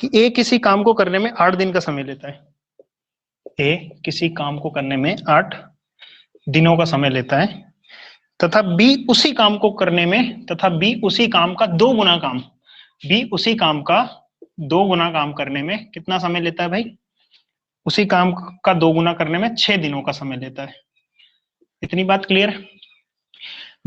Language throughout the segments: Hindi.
कि ए किसी काम को करने में 8 दिन का समय लेता है। ए किसी काम को करने में 8 दिनों का समय लेता है तथा बी उसी काम को करने में बी उसी काम का 2 गुना काम, बी उसी काम का 2 गुना काम करने में कितना समय लेता है भाई? उसी काम का 2 गुना करने में 6 दिनों का समय लेता है। इतनी बात क्लियर है?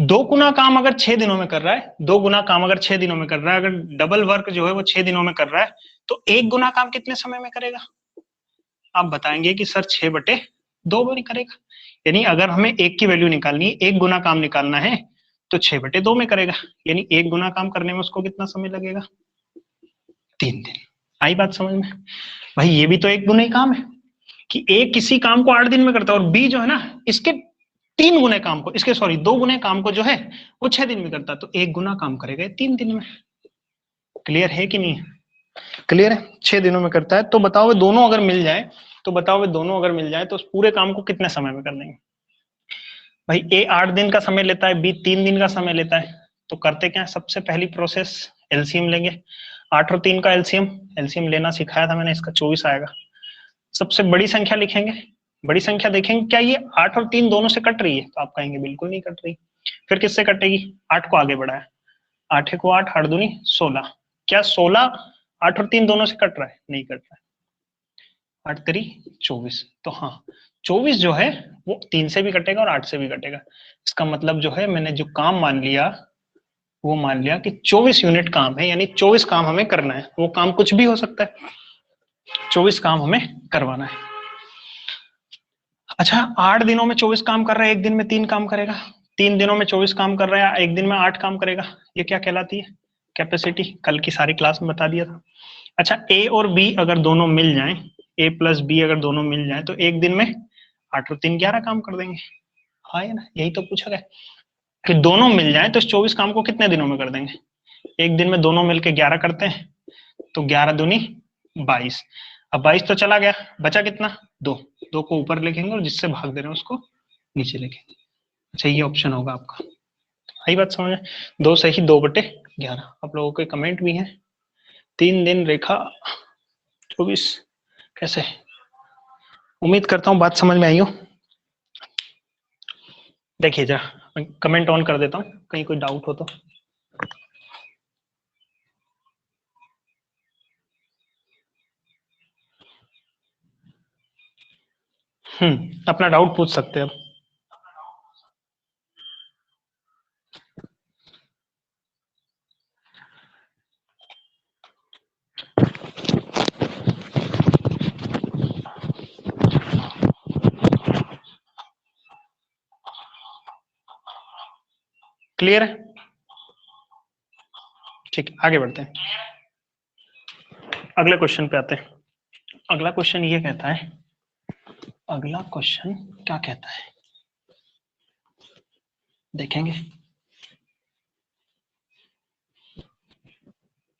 2 गुना काम अगर 6 दिनों में कर रहा है, 2 गुना काम अगर 6 दिनों में कर रहा है, अगर डबल वर्क जो है वो 6 दिनों में कर रहा है, तो 1 गुना काम कितने समय में करेगा? आप बताएंगे कि सर 6/2 में करेगा। यानी अगर हमें 1 की वैल्यू निकालनी है, 1 गुना काम निकालना है, तो 6/2 में करेगा। यानी 1 गुना काम करने में उसको कितना समय लगेगा? 3 दिन। आई बात समझ में? भाई ये भी तो 1 गुना ही काम है कि ए किसी काम को 8 दिन में करता है और बी जो है ना इसके 3 गुने काम को, इसके सॉरी 2 गुने काम को जो है वो 6 दिन में करता है, तो 1 गुना काम करेगा 3 दिन में। क्लियर है कि नहीं? क्लियर है? 6 दिनों में करता है। तो बताओ वे दोनों अगर मिल जाए, तो उस पूरे काम को कितने समय में कर देंगे? भाई ए 8 दिन का समय लेता है, बी 3 दिन का समय लेता है, तो करते क्या है? सबसे पहली प्रोसेस एलसीएम लेंगे। 8 और 3 का एलसीएम लेना सिखाया था मैंने, इसका 24 आएगा। सबसे बड़ी संख्या लिखेंगे, बड़ी संख्या देखेंगे क्या ये 8 और 3 दोनों से कट रही है, तो आप कहेंगे बिल्कुल नहीं कट रही। फिर किससे कटेगी? 8 को आगे बढ़ाया, 8 को 8, 8 दूनी 16। क्या 16 8 और 3 दोनों से कट रहा है? नहीं कट रहा है। 8 3 24, तो हाँ 24 जो है वो 3 से भी कटेगा और 8 से भी कटेगा। इसका मतलब जो है मैंने जो काम मान लिया वो मान लिया कि 24 यूनिट काम है, यानी 24 काम हमें करना है। वो काम कुछ भी हो सकता है, 24 काम हमें करवाना है। अच्छा 8 दिनों में 24 काम कर रहा है, 1 दिन में 3 काम करेगा। 3 दिनों में 24 काम कर रहा है, 1 दिन में 8 काम करेगा। ये क्या कहलाती है? कैपेसिटी। कल की सारी क्लास में बता दिया था। अच्छा ए और बी अगर दोनों मिल जाएं, ए प्लस बी अगर दोनों मिल जाएं, तो 1 दिन में 8 और 3 11 काम कर देंगे। हाँ है ना? यही तो पूछा गया कि दोनों मिल जाएं तो इस 24 काम को कितने दिनों में कर देंगे? 1 दिन में दोनों मिलके 11 करते हैं, तो 11 दूनी 22। अब 22 तो चला गया, बचा कितना? 2। 2 को ऊपर लिखेंगे और जिससे भाग दे रहे हैं उसको नीचे लिखेंगे। अच्छा ये ऑप्शन होगा आपका। आई बात समझ में? 2 से ही 2/11। आप लोगों के कमेंट भी हैं, 3 दिन रेखा 24 कैसे? उम्मीद करता हूँ बात समझ में आई हो। देखिए जरा कमेंट ऑन कर देता हूँ, कहीं कोई डाउट हो तो। अपना डाउट पूछ सकते हैं अब। क्लियर है? ठीक है आगे बढ़ते हैं, अगले क्वेश्चन पे आते हैं। अगला क्वेश्चन ये कहता है, अगला क्वेश्चन क्या कहता है देखेंगे।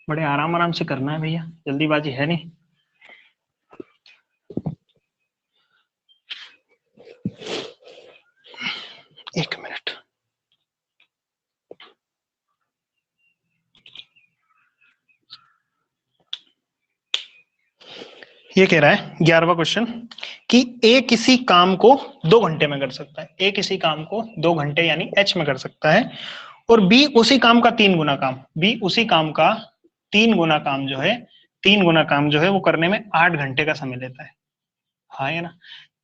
बड़े आराम आराम से करना है भैया, जल्दीबाजी है नहीं। एक मिनट। ये कह रहा है 11वां क्वेश्चन कि ए किसी काम को 2 घंटे में कर सकता है। ए किसी काम को 2 घंटे यानी h में कर सकता है, और बी उसी काम का 3 गुना काम, बी उसी काम का 3 गुना काम जो है, 3 गुना काम जो है वो करने में 8 घंटे का समय लेता है। हाँ है ना?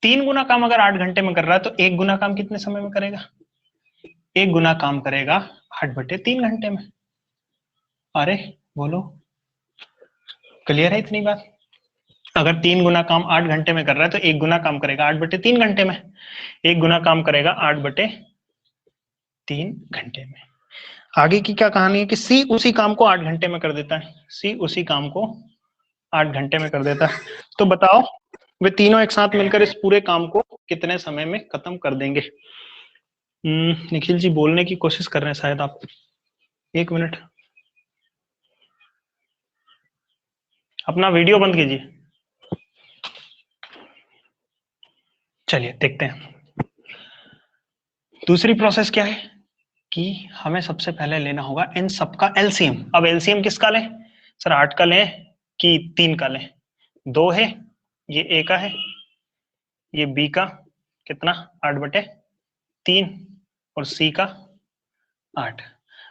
3 गुना काम अगर 8 घंटे में कर रहा है, तो 1 गुना काम कितने समय में करेगा? 1 गुना काम करेगा 8/3 घंटे में। अरे बोलो, क्लियर है इतनी बात? अगर 3 गुना काम 8 घंटे में कर रहा है, तो 1 गुना काम करेगा 8/3 घंटे में। 1 गुना काम करेगा 8/3 घंटे में। आगे की क्या कहानी है कि सी उसी काम को 8 घंटे में कर देता है, सी उसी काम को 8 घंटे में कर देता है। तो बताओ वे तीनों एक साथ मिलकर इस पूरे काम को कितने समय में खत्म कर देंगे? निखिल जी बोलने की कोशिश कर रहे हैं शायद आप, 1 मिनट अपना वीडियो बंद कीजिए। चलिए देखते हैं। दूसरी प्रोसेस क्या है कि हमें सबसे पहले लेना होगा इन सबका एलसीएम। अब एलसीएम किसका लें? सर 8 का लें कि 3 का लें? 2 है, ये A का है, ये B का कितना 8/3 और C का 8।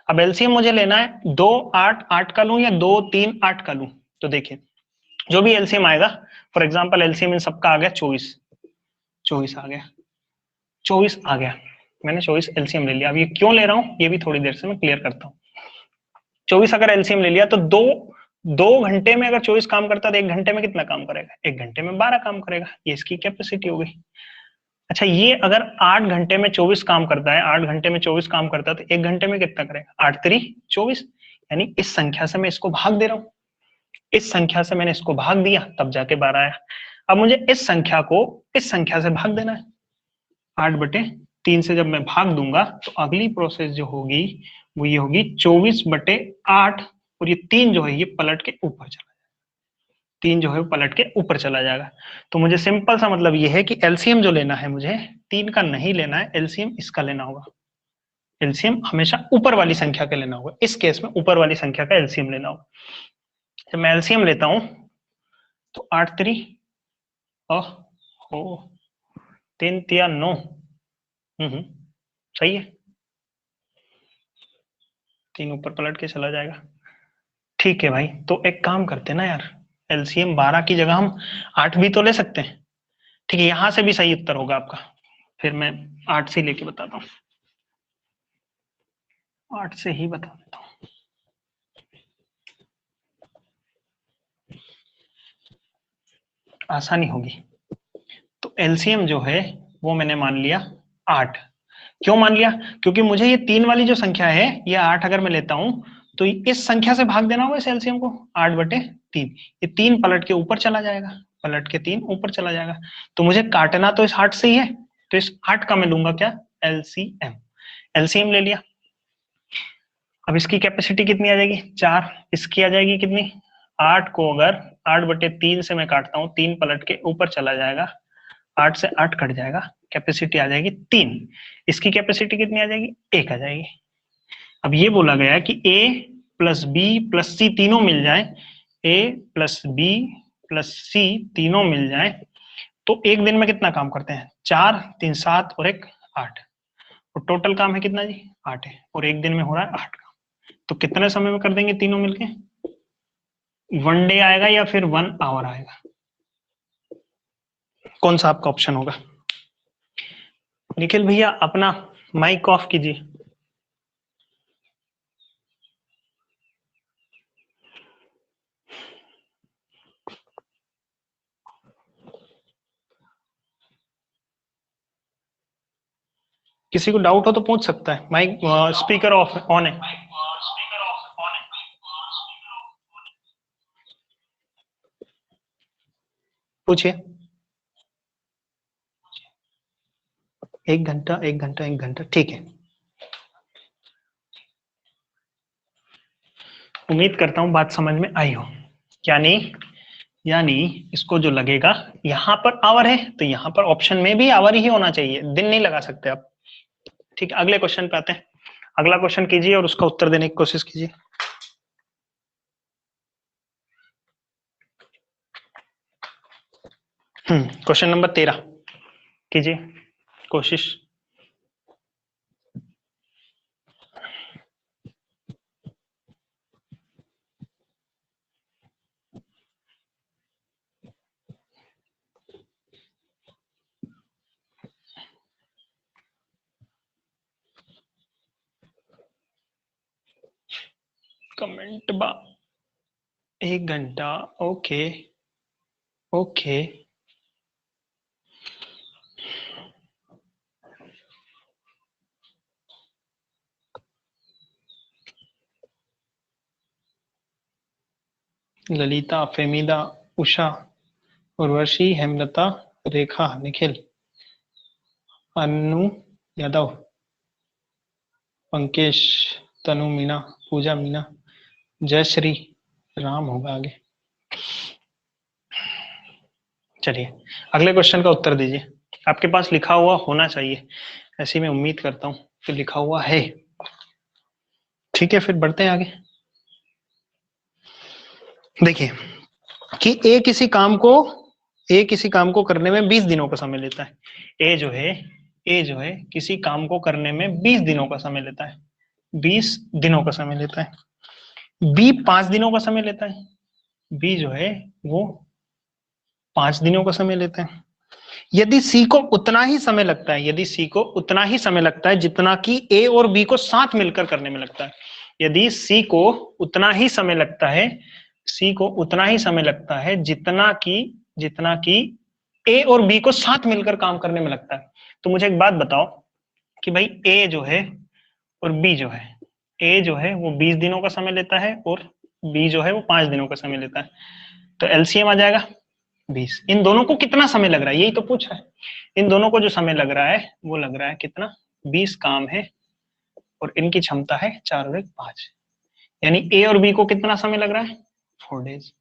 अब एलसीएम मुझे लेना है 2 8 8 का लूं या 2 3 8 का लूं। तो देखिए जो भी एलसीएम आएगा, फॉर एग्जांपल एलसीएम इन सबका आ गया 24, 24 आ गया, 24 आ गया, मैंने 24 एलसीएम ले लिया। अब ये क्यों ले रहा हूं ये भी थोड़ी देर से मैं क्लियर करता हूँ। 24 अगर एलसीएम ले लिया तो दो घंटे में अगर 24 काम करता तो 1 घंटे में कितना काम करेगा? 1 घंटे में 12 काम करेगा, ये इसकी कैपेसिटी हो गई। अच्छा ये अगर 8 घंटे में 24 काम करता है, 8 घंटे में 24 काम करता है तो 1 घंटे में कितना करेगा? 8 3 24, यानी इस संख्या से मैं इसको भाग दे रहा हूं, इस संख्या से मैंने इसको भाग दिया तब जाके 12 आया। अब मुझे इस संख्या को इस संख्या से भाग देना है, 8/3 से जब मैं भाग दूंगा तो अगली प्रोसेस जो होगी वो ये होगी 24/8, और ये 3 जो है ये पलट के ऊपर चला जाएगा, 3 जो है वो पलट के ऊपर चला जाएगा। तो मुझे सिंपल सा मतलब ये है कि एलसीएम जो लेना है मुझे 3 का नहीं लेना है, एलसीएम इसका लेना होगा। एलसीएम हमेशा ऊपर वाली संख्या का लेना होगा, इस केस में ऊपर वाली संख्या का एलसीएम लेना होगा। जब मैं एलसीएम लेता हूं तो 8 3 हो 3 3 9, सही है, 3 ऊपर पलट के चला जाएगा। ठीक है भाई, तो एक काम करते हैं ना यार, एलसीएम 12 की जगह हम 8 भी तो ले सकते हैं। ठीक है, यहां से भी सही उत्तर होगा आपका, फिर मैं 8 से लेके बताता हूँ, 8 से ही बता देता हूँ। आसानी होगी। तो एलसीएम जो है वो मैंने मान लिया 8। क्यों मान लिया? क्योंकि मुझे ये 3 वाली जो संख्या है ये 8 अगर मैं लेता हूं तो इस संख्या से भाग देना होगा इस एलसीएम को, 8/3, ये 3 पलट के ऊपर चला जाएगा, पलट के 3 ऊपर चला जाएगा। तो मुझे काटना तो इस 8 से ही है, तो इस 8 का मैं लूंगा क्या? एलसीएम। एलसीएम ले लिया। अब इसकी कैपेसिटी कितनी आ जाएगी? 4। इसकी आ जाएगी कितनी? 8 को अगर 8/3 से मैं काटता हूँ, 3 पलट के ऊपर चला जाएगा, 8 से 8 कट जाएगा, कैपेसिटी आ जाएगी 3। इसकी कैपेसिटी कितनी आ जाएगी? 1 आ जाएगी। अब ये बोला गया है कि A plus B plus C तीनों मिल जाए, A plus B plus C तीनों मिल जाए तो एक दिन में कितना काम करते हैं? 4 3 7 और 1 8, और टोटल काम है कितना जी? 8 है, और एक दिन में हो रहा है 8 काम। तो कितने समय में कर देंगे तीनों मिलके? 1 डे आएगा या फिर 1 आवर आएगा? कौन सा आपका ऑप्शन होगा? निखिल भैया अपना माइक ऑफ कीजिए। किसी को डाउट हो तो पूछ सकता है, माइक स्पीकर ऑफ ऑन है। पूछिए। 1 घंटा 1 घंटा 1 घंटा, ठीक है। उम्मीद करता हूं बात समझ में आई हो। यानी यानी इसको जो लगेगा, यहां पर आवर है तो यहां पर ऑप्शन में भी आवर ही होना चाहिए, दिन नहीं लगा सकते आप। ठीक है, अगले क्वेश्चन पे आते हैं। अगला क्वेश्चन कीजिए और उसका उत्तर देने की कोशिश कीजिए। क्वेश्चन नंबर 13 कीजिए कोशिश। कमेंट बा 1 घंटा, ओके ओके। ललिता, फेमिदा, उषा, उर्वशी, हेमलता, रेखा, निखिल, अनु यादव, पंकेश, तनु, मीना, पूजा, मीना, जयश्री, राम होगा आगे। चलिए अगले क्वेश्चन का उत्तर दीजिए। आपके पास लिखा हुआ होना चाहिए, ऐसी मैं उम्मीद करता हूं कि लिखा हुआ है। ठीक है, फिर बढ़ते हैं आगे। देखिए कि ए किसी काम को करने में 20 दिनों का समय लेता है। ए जो है किसी काम को करने में 20 दिनों का समय लेता है, 20 दिनों का समय लेता है। बी 5 दिनों का समय लेता है, बी जो है वो 5 दिनों का समय लेता है। यदि सी को उतना ही समय लगता है, यदि सी को उतना ही समय लगता है जितना कि ए और बी को साथ मिलकर करने में लगता है, यदि सी को उतना ही समय लगता है, सी को उतना ही समय लगता है जितना कि ए और बी को साथ मिलकर काम करने में लगता है, तो मुझे एक बात बताओ कि भाई ए जो है और बी जो है, ए जो है वो 20 दिनों का समय लेता है और बी जो है वो 5 दिनों का समय लेता है, तो एलसीएम आ जाएगा 20। इन दोनों को कितना समय लग रहा है यही तो पूछ रहा है। इन दोनों को जो समय लग रहा है वो लग रहा है कितना, 20 काम है और इनकी क्षमता है 4 और 1 5, यानी ए और बी को कितना समय लग रहा है 4 डेज।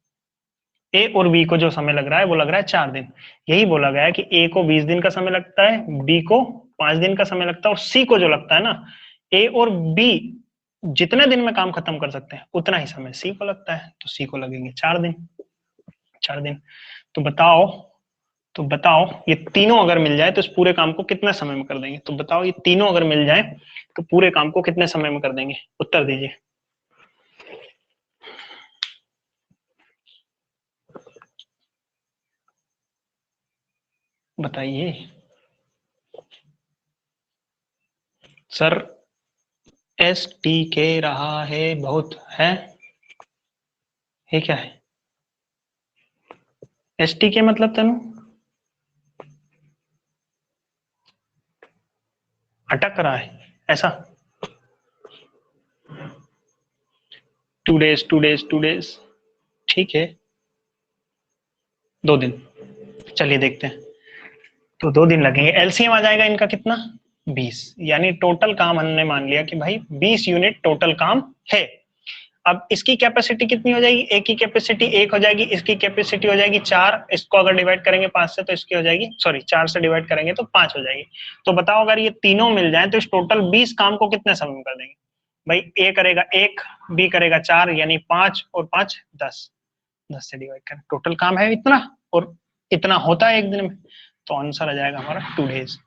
ए और बी को जो समय लग रहा है वो लग रहा है 4 दिन। यही बोला गया है कि ए को 20 दिन का समय लगता है, बी को 5 दिन का समय लगता है, और सी को जो लगता है ना, ए और बी जितने दिन में काम खत्म कर सकते हैं उतना ही समय सी को लगता है, तो सी को लगेंगे 4 दिन। 4 दिन। तो बताओ ये तीनों अगर मिल जाए तो इस पूरे काम को कितने समय में कर देंगे, तो बताओ ये तीनों अगर मिल जाए तो पूरे काम को कितने समय में कर देंगे, उत्तर दीजिए। बताइए सर। एस टी के रहा है बहुत है, ये क्या है एस टी के मतलब तनु, अटक रहा है ऐसा। 2 डेज 2 डेज 2 डेज, ठीक है 2 दिन। चलिए देखते हैं, तो 2 दिन लगेंगे। एलसीएम आ जाएगा इनका कितना 20, यानी टोटल काम हमने मान लिया कि भाई 20 यूनिट टोटल काम है। अब इसकी कैपेसिटी कितनी हो जाएगी, एक की कैपेसिटी 1 हो जाएगी, इसकी कैपेसिटी हो जाएगी 4, इसको अगर डिवाइड करेंगे 5 से तो इसकी हो जाएगी, सॉरी 4 से डिवाइड करेंगे तो 5 हो जाएगी। तो बताओ अगर ये तीनों मिल जाए तो इस टोटल 20 काम को कितने समय में कर देंगे। भाई ए करेगा 1, बी करेगा 4, यानी 5 और 5 10, 10 से डिवाइड करें, टोटल काम है इतना और इतना होता है एक दिन में, तो आंसर आ जाएगा हमारा 2 डेज।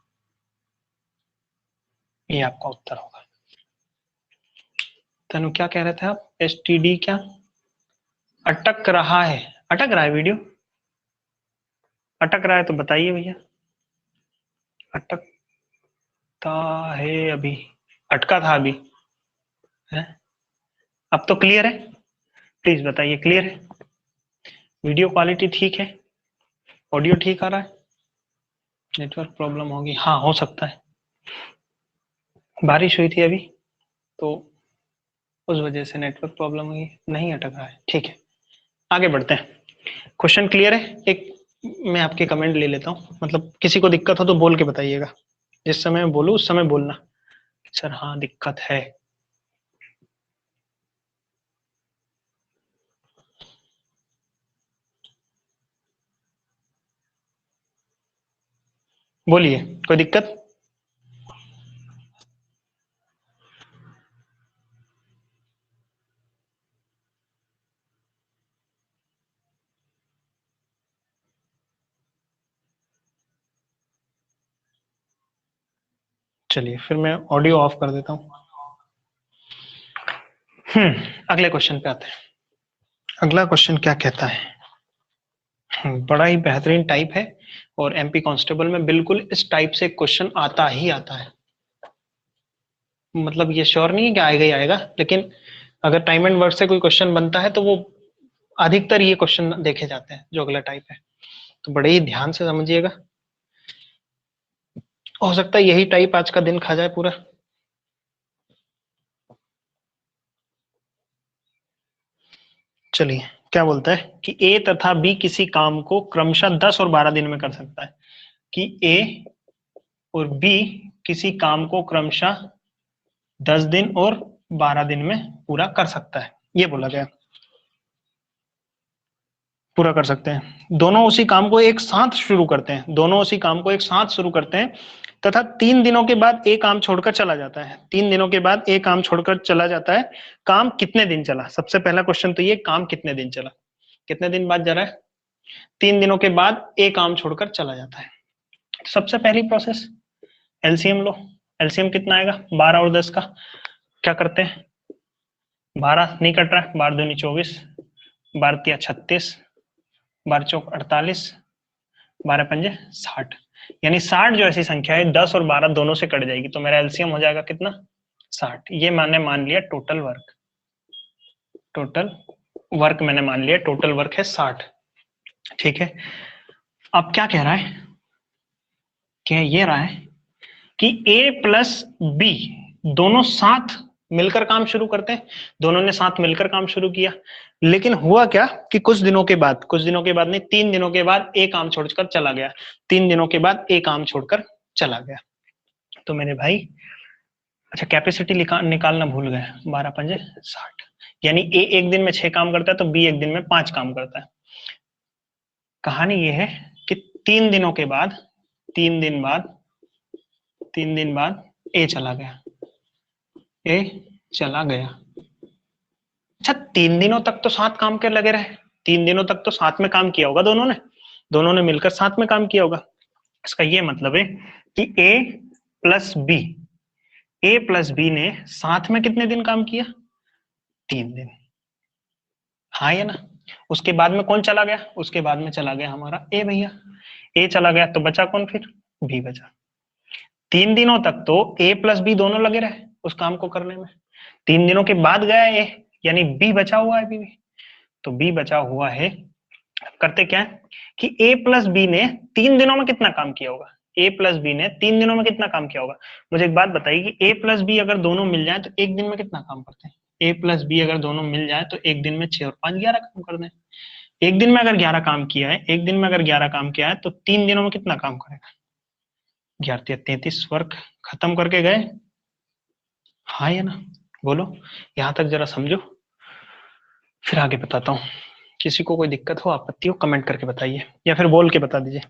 ये आपका उत्तर होगा। तनु क्या कह रहे थे आप, एसटीडी क्या अटक रहा है, अटक रहा है वीडियो, अटक रहा है तो बताइए भैया। अटकता है अभी, अटका था अभी है, अब तो क्लियर है, प्लीज बताइए क्लियर है, वीडियो क्वालिटी ठीक है, ऑडियो ठीक आ रहा है, नेटवर्क प्रॉब्लम होगी, हाँ हो सकता है, बारिश हुई थी अभी तो उस वजह से नेटवर्क प्रॉब्लम हुई, नहीं अटक रहा है, ठीक है आगे बढ़ते हैं। क्वेश्चन क्लियर है, एक मैं आपके कमेंट ले लेता हूँ, मतलब किसी को दिक्कत हो तो बोल के बताइएगा, जिस समय मैं बोलूँ उस समय बोलना सर हाँ दिक्कत है। बोलिए कोई दिक्कत। चलिए फिर मैं ऑडियो ऑफ कर देता हूँ। अगले क्वेश्चन पे आते हैं। अगला क्वेश्चन क्या कहता है, बड़ा ही बेहतरीन टाइप है और एमपी कांस्टेबल में बिल्कुल इस टाइप से क्वेश्चन आता ही आता है, मतलब ये श्योर नहीं है कि आएगा ही आएगा, लेकिन अगर टाइम एंड वर्ड से कोई क्वेश्चन बनता है तो वो अधिकतर ये क्वेश्चन देखे जाते हैं जो अगला टाइप है, तो बड़े ही ध्यान से समझिएगा, हो सकता है यही टाइप आज का दिन खा जाए पूरा। चलिए क्या बोलता है कि ए तथा बी किसी काम को क्रमशः 10 और 12 दिन में कर सकता है, कि ए और बी किसी काम को क्रमशः 10 दिन और 12 दिन में पूरा कर सकता है, ये बोला गया, पूरा कर सकते हैं। दोनों उसी काम को एक साथ शुरू करते हैं, दोनों उसी काम को एक साथ शुरू करते हैं तथा 3 दिनों के बाद एक काम छोड़कर चला जाता है, 3 दिनों के बाद एक काम छोड़कर चला जाता है। काम कितने दिन चला, सबसे पहला क्वेश्चन तो ये काम कितने दिन चला, कितने दिन बाद जा रहा है? 3 दिनों के बाद ए काम छोड़कर चला जाता है। सबसे पहली प्रोसेस एलसीएम लो। एलसीएम कितना आएगा? 12 और 10 का क्या करते हैं? 12 नहीं कट रहा है, 12 दूनी 24, 12 तिया 36, 12 चौक 48, 12 पंजे 60। यानी 60 जो ऐसी संख्या है 10 और 12 दोनों से कट जाएगी, तो मेरा एलसीएम हो जाएगा कितना? 60। ये मैंने मान लिया टोटल वर्क। टोटल वर्क मैंने मान लिया, टोटल वर्क है 60। ठीक है, अब क्या कह रहा है? क्या ये रहा है कि ए प्लस बी दोनों साथ मिलकर काम शुरू करते हैं। दोनों ने साथ मिलकर काम शुरू किया, लेकिन हुआ क्या कि कुछ दिनों के बाद नहीं, 3 दिनों के बाद ए काम छोड़कर चला गया। 3 दिनों के बाद ए काम छोड़कर चला गया। तो मेरे भाई, अच्छा कैपेसिटी निकालना भूल गए, 12 पंजे 60। यानी ए एक दिन में 6 काम करता है, तो बी एक दिन में 5 काम करता है। कहानी ये है कि 3 दिनों के बाद 3 दिन बाद ए चला गया। ए चला गया। अच्छा 3 दिनों तक तो साथ काम के लगे रहे, 3 दिनों तक तो साथ में काम किया होगा दोनों ने मिलकर साथ में काम किया होगा। इसका ये मतलब है कि ए प्लस बी ने साथ में कितने दिन काम किया? 3 दिन। हाँ या ना? उसके बाद में कौन चला गया? उसके बाद में चला गया हमारा ए भैया। ए चला गया तो बचा कौन? फिर बी बचा। 3 दिनों तक तो ए प्लस बी दोनों लगे रहे उस काम को करने में। 3 दिनों के बाद गया ए, यानी बी बचा हुआ है। बी तो बी बचा हुआ है। करते क्या है कि ए प्लस बी ने 3 दिनों में कितना काम किया होगा? ए प्लस बी ने 3 दिनों में कितना काम किया होगा? मुझे एक बात बताइए कि ए प्लस बी अगर दोनों मिल जाए तो एक दिन में कितना काम करते हैं? ए प्लस बी अगर दोनों मिल जाए तो एक दिन में 6 और 5 11 काम कर दें। एक दिन में अगर 11 काम किया है, एक दिन में अगर 11 काम किया है तो 3 दिनों में कितना काम करेगा? 11 33 वर्क खत्म करके गए। हाँ या ना? बोलो, यहां तक जरा समझो, फिर आगे बताता हूँ। किसी को कोई दिक्कत हो, आपत्ति हो, कमेंट करके बताइए या फिर बोल के बता दीजिए।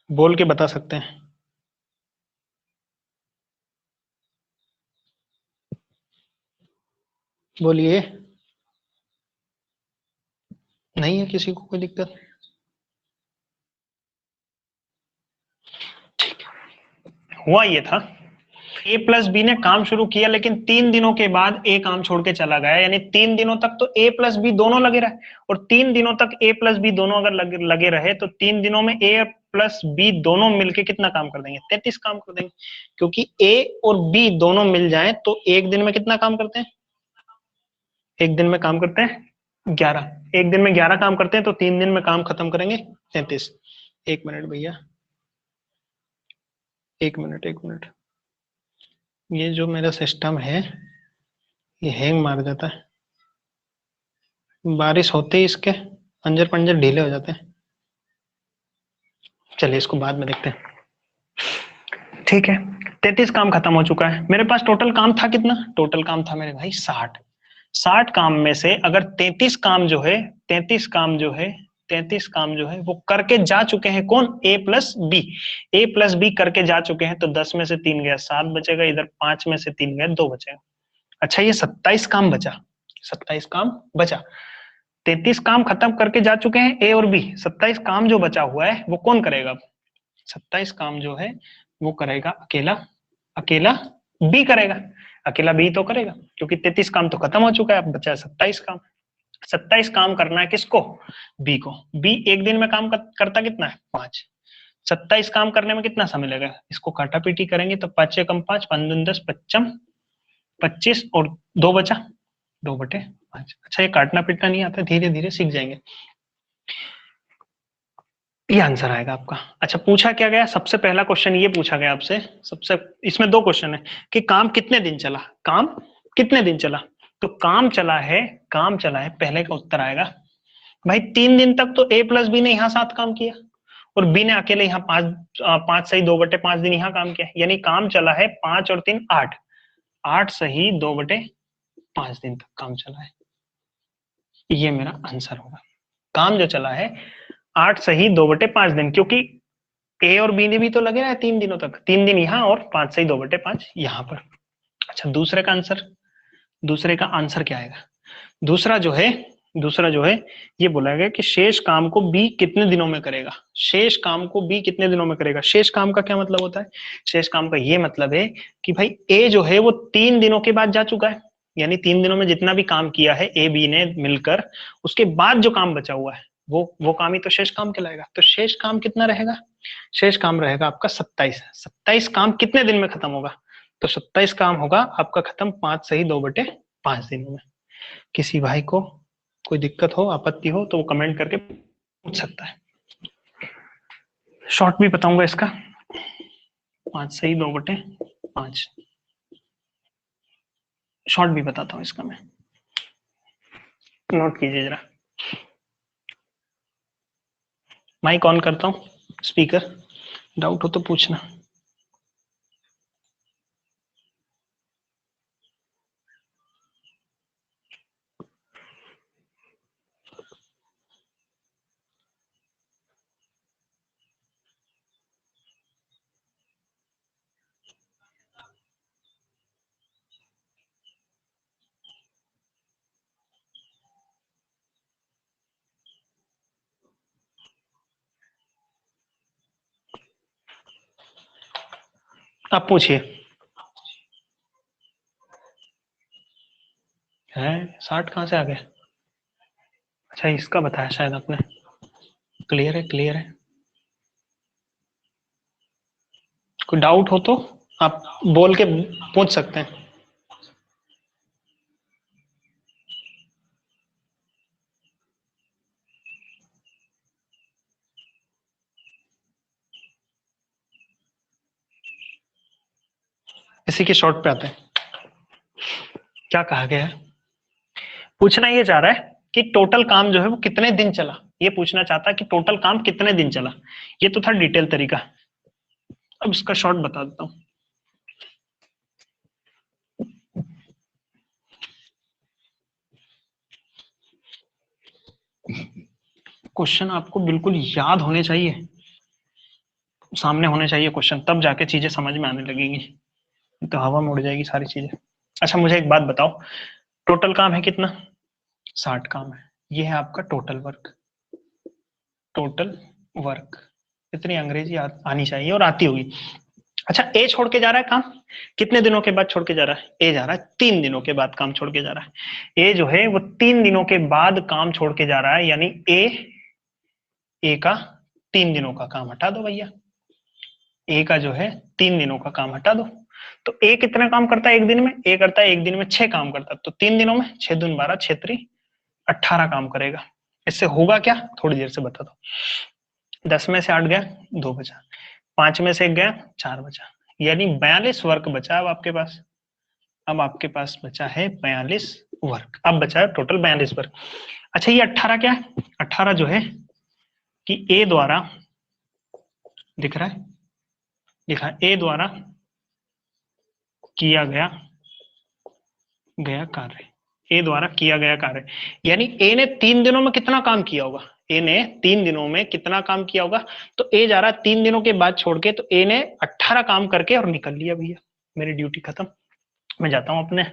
बोल के बता सकते हैं। बोलिए। नहीं है किसी को कोई दिक्कत? ठीक है, हुआ ये था ए प्लस बी ने काम शुरू किया, लेकिन 3 दिनों के बाद ए काम छोड़ के चला गया। यानी 3 दिनों तक तो ए प्लस बी दोनों लगे रहे, और 3 दिनों तक ए प्लस बी दोनों अगर लगे रहे तो 3 दिनों में ए प्लस बी दोनों मिलके कितना काम कर देंगे? 33 काम कर देंगे। क्योंकि ए और बी दोनों मिल जाए तो एक दिन में कितना काम करते हैं? एक दिन में काम करते हैं 11। एक दिन में 11 काम करते हैं तो 3 दिन में काम खत्म करेंगे 33। 1 मिनट भैया, 1 मिनट 1 मिनट। ये जो मेरा सिस्टम है ये हैंग मार जाता है, बारिश होते ही इसके पंजर पंजर ढीले हो जाते हैं। चलिए इसको बाद में देखते हैं। ठीक है, 33 काम खत्म हो चुका है। मेरे पास टोटल काम था कितना? टोटल काम था मेरे भाई 60। 60 काम में से अगर 33 काम जो है 33 काम जो है वो करके जा चुके हैं कौन? ए प्लस बी। ए प्लस बी करके जा चुके हैं तो 10 में से 3 गया 7 बचेगा, इधर 5 में से 3 गए 2 बचेगा। अच्छा ये 27 काम बचा, 27 काम बचा। 33 काम खत्म करके जा चुके हैं ए और बी, 27 काम जो बचा हुआ है वो कौन करेगा? 27 काम जो है वो करेगा अकेला बी करेगा। अकेला बी तो करेगा क्योंकि 33 काम तो खत्म हो चुका है, अब बचा 27 काम। 27 काम करना है किसको? बी को। बी एक दिन में काम करता कितना है? 5। 27 काम करने में कितना समय लगेगा? इसको काटा पीटी करेंगे तो 5 कम 5 5 दूनी 10 25 25 और 2 बचा 2/5। अच्छा ये काटना पीटना नहीं आता, धीरे धीरे सीख जाएंगे। ये आंसर आएगा आपका। अच्छा पूछा क्या गया? सबसे पहला क्वेश्चन ये पूछा गया आपसे। सबसे इसमें 2 क्वेश्चन है कि काम कितने दिन चला। काम कितने दिन चला? तो काम चला है पहले का उत्तर आएगा भाई 3 दिन तक तो ए प्लस बी ने यहाँ साथ काम किया और बी ने अकेले यहाँ 5 सही 2/5 दिन यहाँ काम किया, यानी काम चला है 5 और 3 8, 8 सही 2/5 दिन तक काम चला है। ये मेरा आंसर होगा। काम जो चला है 8 सही 2/5 दिन, क्योंकि ए और बी ने भी तो लगे रहा है 3 दिनों तक, 3 दिन यहाँ और 5/2/5 यहाँ पर। अच्छा दूसरे का आंसर क्या आएगा? दूसरा जो है ये बोला गया कि शेष काम को बी कितने दिनों में करेगा। शेष काम को बी कितने दिनों में करेगा? शेष काम का क्या मतलब होता है? शेष काम का ये मतलब है कि भाई ए जो है वो 3 दिनों के बाद जा चुका है, यानी 3 दिनों में जितना भी काम किया है ए बी ने मिलकर, उसके बाद जो काम बचा हुआ है वो काम ही तो शेष काम कहलाएगा। तो शेष काम कितना रहेगा? शेष काम रहेगा आपका 27। 27 काम कितने दिन में खत्म होगा? तो 27 काम होगा आपका खत्म 5/2/5 दिनों में। किसी भाई को कोई दिक्कत हो, आपत्ति हो तो वो कमेंट करके पूछ सकता है। शॉर्ट भी बताऊंगा इसका, 5/2/5। शॉर्ट भी बताता हूँ इसका मैं, नोट कीजिए जरा। माइक ऑन करता हूँ, स्पीकर, डाउट हो तो पूछना। आप पूछिए। है 60 कहाँ से आ गया? अच्छा इसका बताया शायद आपने। क्लियर है, क्लियर है। कोई डाउट हो तो आप बोल के पूछ सकते हैं। इसी के शॉर्ट पे आते हैं। क्या कहा गया है? पूछना ये चाह रहा है कि टोटल काम जो है वो कितने दिन चला। ये पूछना चाहता है कि टोटल काम कितने दिन चला। ये तो था डिटेल तरीका। अब इसका शॉर्ट बता देता हूँ। क्वेश्चन आपको बिल्कुल याद होने चाहिए, सामने होने चाहिए क्वेश्चन, तब जाके चीजें समझ में आने लगेंगी, तो हवा में उड़ जाएगी सारी चीजें। अच्छा मुझे एक बात बताओ, टोटल काम है कितना? 60 काम है। ये है आपका टोटल वर्क। टोटल वर्क, इतनी अंग्रेजी आनी चाहिए और आती होगी। अच्छा ए छोड़ के जा रहा है काम, कितने दिनों के बाद छोड़ के जा रहा है? ए जा रहा है 3 दिनों के बाद काम छोड़ के जा रहा है। ए जो है वो 3 दिनों के बाद काम छोड़ के जा रहा है, यानी ए का 3 दिनों का काम हटा दो भैया। ए का जो है 3 दिनों का काम हटा दो। तो ए कितना काम करता है एक दिन में? ए करता है एक दिन में 6 काम करता है। तो 3 दिनों में 6 दूनी 12, 6×3 = 18 काम करेगा। इससे होगा क्या? थोड़ी देर से बता दो। 10 में से 8 गया, 2 बचा। 5 में से 1 गया, 4 बचा। यानी 42 वर्क बचा अब आपके पास। अब आपके पास बचा है 42 वर्क। अब बचा है टोटल 42 वर्क। अच्छा ये 18 क्या है? 18 जो है कि ए द्वारा, दिख रहा है, लिखा ए द्वारा किया गया कार्य। ए द्वारा किया गया कार्य, यानी ए ने 3 दिनों में कितना काम किया होगा? ए ने 3 दिनों में कितना काम किया होगा? तो ए जा रहा है 3 दिनों के बाद छोड़ के, तो ए ने 18 काम करके और निकल लिया, भैया मेरी ड्यूटी खत्म, मैं जाता हूं अपने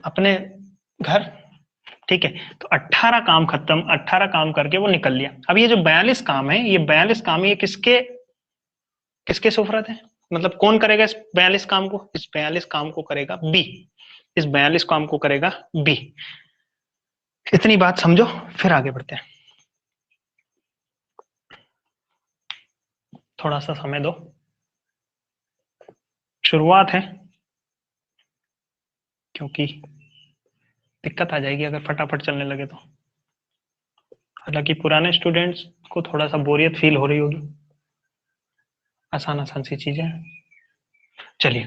अपने घर। ठीक है, तो 18 काम खत्म, 18 काम करके वो निकल लिया। अब ये जो 42 काम है, ये 42 काम है, ये किसके किसके सुफरत है? मतलब कौन करेगा इस 42 काम को? इस 42 काम को करेगा बी। इस 42 काम को करेगा बी। इतनी बात समझो, फिर आगे बढ़ते हैं। थोड़ा सा समय दो, शुरुआत है, क्योंकि दिक्कत आ जाएगी अगर फटाफट चलने लगे तो। हालांकि पुराने स्टूडेंट्स को थोड़ा सा बोरियत फील हो रही होगी, आसान आसान सी चीजें। चलिए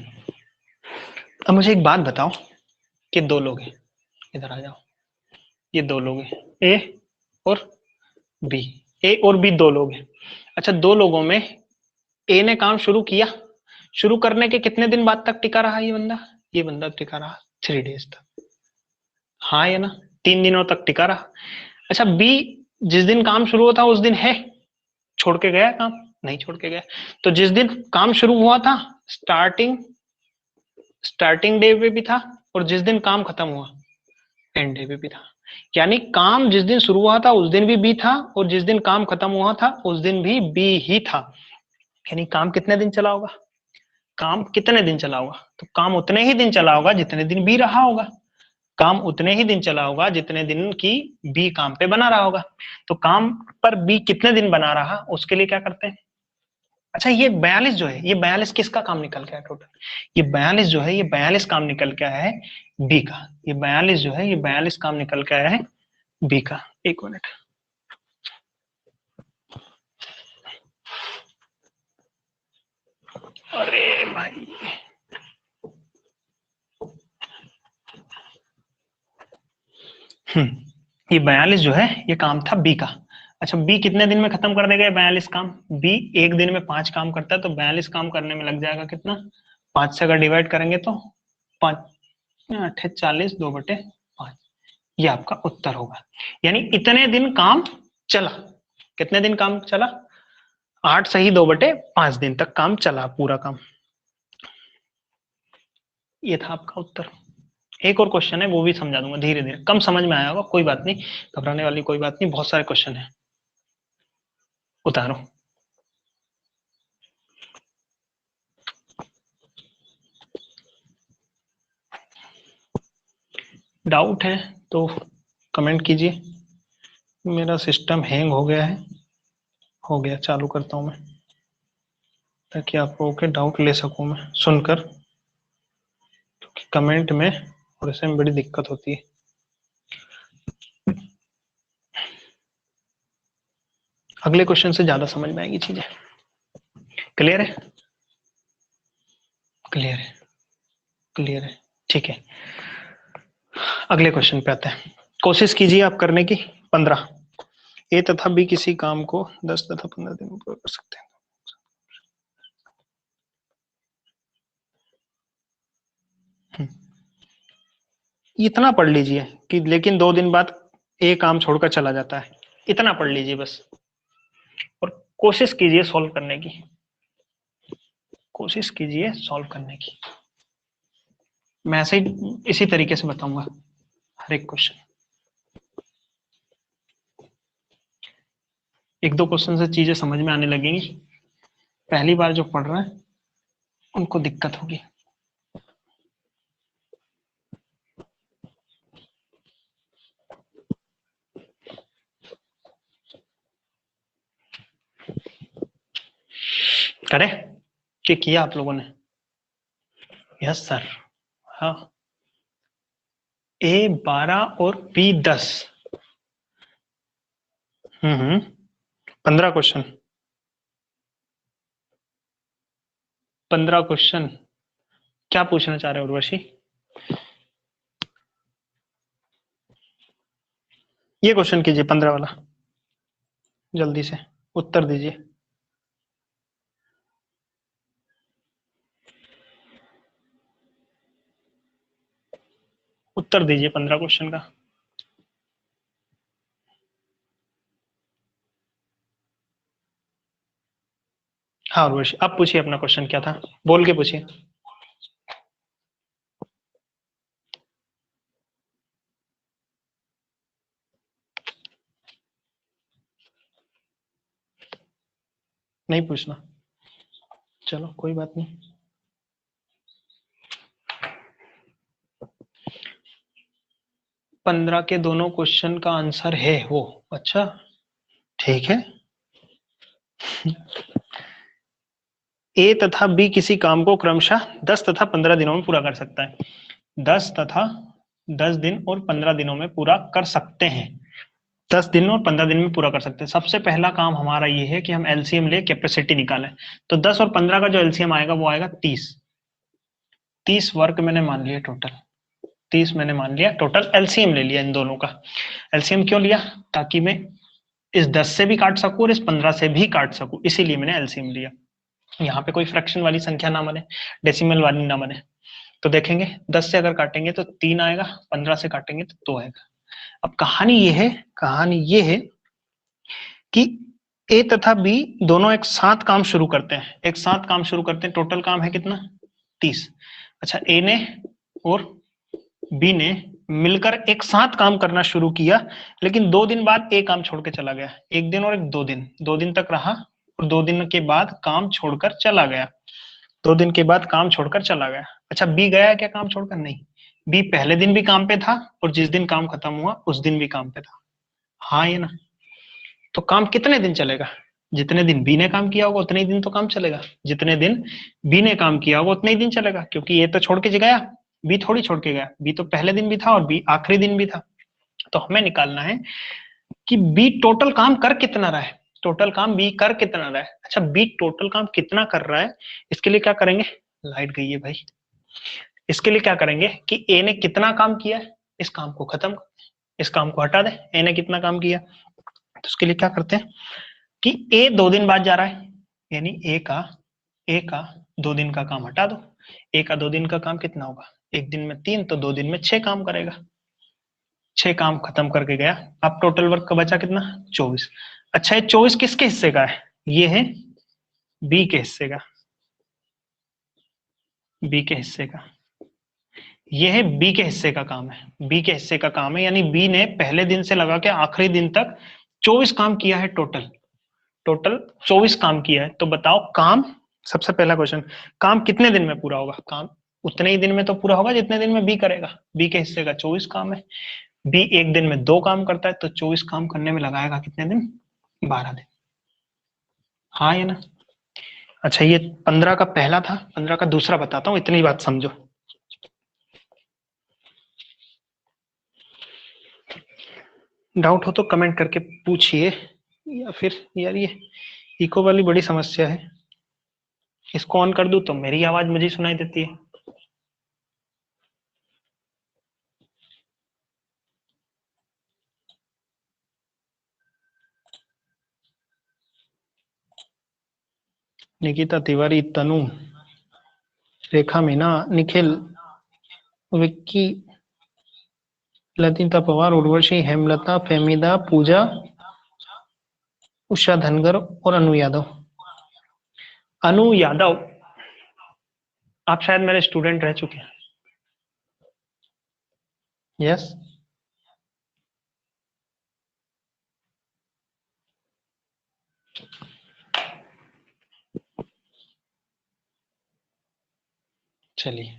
अब मुझे एक बात बताओ कि 2 लोग हैं, इधर आ जाओ। ये 2 लोग हैं, ए और बी। ए और बी 2 लोग हैं। अच्छा 2 लोगों में ए ने काम शुरू किया, शुरू करने के कितने दिन बाद तक टिका रहा ये बंदा? ये बंदा टिका रहा 3 डेज तक। हाँ या ना? 3 दिनों तक टिका रहा। अच्छा बी जिस दिन काम शुरू होता उस दिन है, छोड़ के गया काम, नहीं छोड़ के गया। तो जिस दिन काम शुरू हुआ था स्टार्टिंग डे पे भी था, और जिस दिन काम खत्म हुआ एंड डे पे भी था। यानी काम जिस दिन शुरू हुआ था उस दिन भी बी था, और जिस दिन काम खत्म हुआ था उस दिन भी बी ही था। यानी काम कितने दिन चला होगा, काम कितने दिन चला होगा, तो काम उतने ही दिन चला होगा जितने दिन बी रहा होगा। काम उतने ही दिन चला होगा जितने दिन की बी काम पे बना रहा होगा। तो काम पर बी कितने दिन बना रहा, उसके लिए क्या करते हैं। अच्छा, ये 42 जो है, ये 42 किसका काम निकल के आया टोटल, ये 42 जो है, ये 42 काम निकल के आया है बी का। ये 42 जो है, ये 42 काम निकल के आया है बी का। एक मिनट, अरे भाई ये 42 जो है ये काम था बी का। अच्छा, बी कितने दिन में खत्म कर देगा 42 काम, बी एक दिन में 5 काम करता है, तो 42 काम करने में लग जाएगा कितना, 5 से अगर डिवाइड करेंगे तो 5 8 40 2/5, ये आपका उत्तर होगा। यानी इतने दिन काम चला, कितने दिन काम चला, 8 सही 2/5 दिन तक काम चला पूरा काम। ये था आपका उत्तर। एक और क्वेश्चन है, वो भी समझा दूंगा धीरे धीरे, कम समझ में आया होगा, कोई बात नहीं, घबराने वाली कोई बात नहीं, बहुत सारे क्वेश्चन है। उतारो। डाउट है तो कमेंट कीजिए। मेरा सिस्टम हैंग हो गया है, हो गया, चालू करता हूं मैं, ताकि आप लोगों के डाउट ले सकूं मैं सुनकर, क्योंकि कमेंट में और ऐसे में बड़ी दिक्कत होती है। अगले क्वेश्चन से ज्यादा समझ में आएगी चीजें। क्लियर है, क्लियर है, क्लियर है, ठीक है। अगले क्वेश्चन पे आते हैं, कोशिश कीजिए आप करने की। 15, ए तथा बी किसी काम को 10 तथा 15 दिन में पूरा कर सकते हैं। इतना पढ़ लीजिए कि लेकिन 2 दिन बाद ए काम छोड़कर चला जाता है, इतना पढ़ लीजिए बस, और कोशिश कीजिए सॉल्व करने की, कोशिश कीजिए सॉल्व करने की। मैं ऐसे ही इसी तरीके से बताऊंगा हर एक क्वेश्चन। एक दो क्वेश्चन से चीजें समझ में आने लगेंगी, पहली बार जो पढ़ रहे हैं उनको दिक्कत होगी। करे कि किया आप लोगों ने, यस सर, हाँ। ए 12 और बी 10, 15 क्वेश्चन, 15 क्वेश्चन। क्या पूछना चाह रहे हो उर्वशी, ये क्वेश्चन कीजिए 15 वाला, जल्दी से उत्तर दीजिए। उत्तर दीजिए 15 क्वेश्चन का। हाँ उर्वशी, अब पूछिए अपना क्वेश्चन क्या था, बोल के पूछिए। नहीं पूछना, चलो कोई बात नहीं। पंद्रह के दोनों क्वेश्चन का आंसर है वो, अच्छा ठीक है। ए तथा बी किसी काम को क्रमशः 10 तथा 15 दिनों में पूरा कर सकता है। 10 दिन और 15 दिनों में पूरा कर सकते हैं, 10 दिन और 15 दिन में पूरा कर सकते हैं। सबसे पहला काम हमारा ये है कि हम एलसीएम ले कैपेसिटी निकालें। तो 10 और 15 का जो एलसीएम आएगा वो आएगा 30। 30 वर्क मैंने मान लिया टोटल, 30 मैंने मान लिया टोटल, एलसीएम ले लिया इन दोनों का। एलसीएम क्यों लिया, ताकि मैं इस 10 से भी काट सकूं और इस 15 से भी काट सकूं, इसीलिए मैंने एलसीएम लिया। यहाँ पे कोई फ्रैक्शन वाली संख्या ना बने, डेसिमल वाली ना बने। तो देखेंगे 10 से अगर काटेंगे तो 3 आएगा, 15 से काटेंगे तो 2 आएगा। अब कहानी ये है कि ए तथा बी दोनों एक साथ काम शुरू करते हैं, एक साथ काम शुरू करते हैं। टोटल काम है कितना? 30। अच्छा, ए ने और बी ने मिलकर एक साथ काम करना शुरू किया, लेकिन 2 दिन बाद ए काम छोड़ के चला गया। एक दिन और एक 2 दिन, 2 दिन तक रहा और 2 दिन के बाद काम छोड़कर चला गया। 2 दिन के बाद काम छोड़कर चला गया। अच्छा, बी गया क्या काम छोड़कर? नहीं, बी पहले दिन भी काम पे था और जिस दिन काम खत्म हुआ उस दिन भी काम पे था। हाँ ये ना, तो काम कितने दिन चलेगा? जितने दिन बी ने काम किया होगा उतने ही दिन तो काम चलेगा। जितने दिन बी ने काम किया होगा उतने ही दिन चलेगा, क्योंकि ये तो छोड़ के गया, बी थोड़ी छोड़ के गया। बी तो पहले दिन भी था और बी आखिरी दिन भी था। तो हमें निकालना है कि बी टोटल काम कर कितना रहा है। टोटल काम बी कर कितना रहा है? अच्छा, बी टोटल काम कितना कर रहा है, इसके लिए क्या करेंगे? लाइट गई है भाई। इसके लिए क्या करेंगे कि ए ने कितना काम किया है, इस काम को खत्म, इस काम को हटा दे। ए ने कितना काम किया, तो उसके लिए क्या करते हैं कि ए 2 दिन बाद जा रहा है, यानी ए का 2 दिन का काम हटा दो। ए का 2 दिन का काम कितना होगा? एक दिन में 3, तो 2 दिन में 6 काम करेगा। 6 काम खत्म करके गया। अब टोटल वर्क का बचा कितना? 24। अच्छा, ये 24 किसके हिस्से का है? ये है बी के हिस्से का, बी के हिस्से का। ये है बी के हिस्से का काम है, बी के हिस्से का काम है, यानी बी ने पहले दिन से लगा के आखिरी दिन तक 24 काम किया है। टोटल टोटल 24 काम किया है। तो बताओ काम, सबसे पहला क्वेश्चन, काम कितने दिन में पूरा होगा? काम उतने ही दिन में तो पूरा होगा जितने दिन में बी करेगा। बी के हिस्से का 24 काम है। बी एक दिन में 2 काम करता है, तो 24 काम करने में लगाएगा कितने दिन? 12 दिन। हाँ ये ना। अच्छा, ये 15 का पहला था, 15 का दूसरा बताता हूँ, इतनी बात समझो। डाउट हो तो कमेंट करके पूछिए, या फिर यार ये इको वाली बड़ी समस्या है। इसको ऑन कर दूं तो मेरी आवाज मुझे सुनाई देती है। निकिता तिवारी, तनु, रेखा मीना, निखिल, विक्की, लतिता पवार, उर्वशी, हेमलता, फेमिदा, पूजा, उषा धनगर और अनु यादव। अनु यादव, आप शायद मेरे स्टूडेंट रह चुके हैं। यस। चलिए,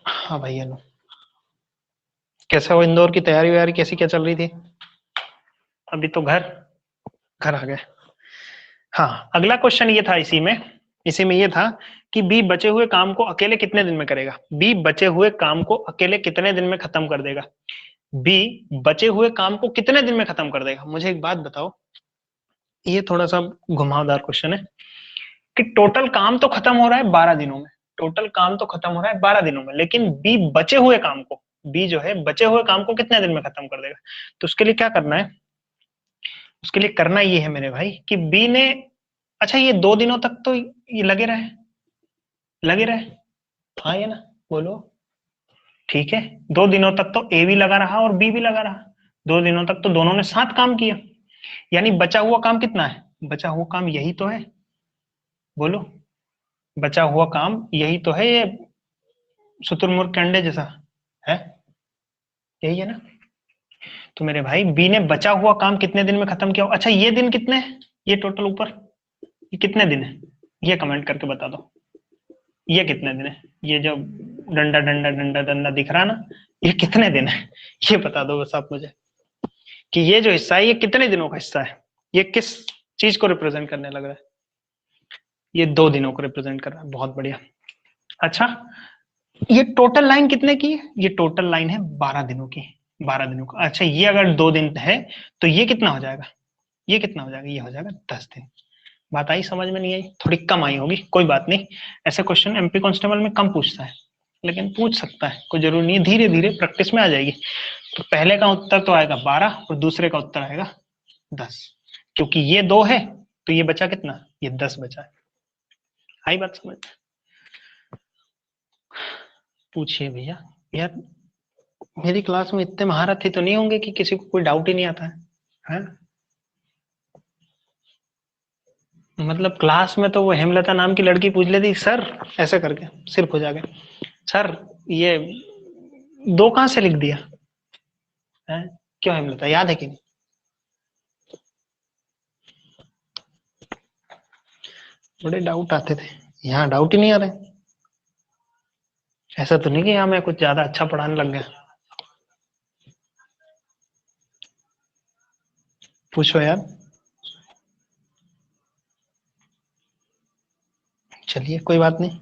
हाँ भाई अनु, कैसा हो? इंदौर की तैयारी वैयारी कैसी क्या चल रही थी? अभी तो घर घर आ गए। हाँ, अगला क्वेश्चन ये था इसी में ये था कि बी बचे हुए काम को अकेले कितने दिन में करेगा। बी बचे हुए काम को अकेले कितने दिन में खत्म कर देगा? बी बचे हुए काम को कितने दिन में खत्म कर देगा? मुझे एक बात बताओ, ये थोड़ा सा घुमावदार क्वेश्चन है कि टोटल काम तो खत्म हो रहा है 12 दिनों में, टोटल काम तो खत्म हो रहा है 12 दिनों में, लेकिन बी बचे हुए काम को, बी जो है बचे हुए काम को कितने दिन में खत्म कर देगा? तो उसके लिए क्या करना है? उसके लिए करना ये है मेरे भाई कि बी ने, अच्छा ये 2 दिनों तक तो ये लगे रहे। हाँ ये ना, बोलो। ठीक है, 2 दिनों तक तो ए भी लगा रहा और बी भी लगा रहा। 2 दिनों तक तो दोनों ने साथ काम किया, यानी बचा हुआ काम कितना है? बचा हुआ काम यही तो है, बोलो। बचा हुआ काम यही तो है, ये शुतुरमुर्ग के अंडे जैसा है, यही है ना। तो मेरे भाई बी ने बचा हुआ काम कितने दिन में खत्म किया? अच्छा, ये दिन कितने हैं? ये टोटल ऊपर, ये कितने दिन है? ये कमेंट करके बता दो, ये कितने दिन है? ये जो डंडा डंडा डंडा डंडा दिख रहा ना, ये कितने दिन है? ये बता दो बस आप मुझे कि ये जो हिस्सा है ये कितने दिनों का हिस्सा है, ये किस चीज को रिप्रेजेंट करने लग रहा है? ये 2 दिनों को रिप्रेजेंट कर रहा है, बहुत बढ़िया। अच्छा, ये टोटल लाइन कितने की है? ये टोटल लाइन है 12 दिनों की, 12 दिनों का। अच्छा, ये अगर 2 दिन है तो ये कितना हो जाएगा? ये कितना हो जाएगा? ये हो जाएगा 10 दिन। बात आई समझ में? नहीं आई? थोड़ी कम आई होगी, कोई बात नहीं। ऐसे क्वेश्चन एमपी कांस्टेबल में कम पूछता है, लेकिन पूछ सकता है, कोई जरूरी नहीं, धीरे धीरे प्रैक्टिस में आ जाएगी। तो पहले का उत्तर तो आएगा 12 और दूसरे का उत्तर आएगा 10, क्योंकि ये 2 है तो ये बचा कितना? ये 10 बचा है। आई बात समझ? पूछिए भैया। यार मेरी क्लास में इतने महारथी तो नहीं होंगे कि किसी को कोई डाउट ही नहीं आता है, है? मतलब क्लास में तो वो हेमलता नाम की लड़की पूछ लेती सर, ऐसे करके सिर खुजा के, सर ये दो कहां से लिख दिया है? क्यों हेमलता, याद है कि नहीं? बड़े डाउट आते थे, यहाँ डाउट ही नहीं आ रहे। ऐसा तो नहीं कि यहाँ मैं कुछ ज्यादा अच्छा पढ़ाने लग गया। पूछो यार। चलिए कोई बात नहीं।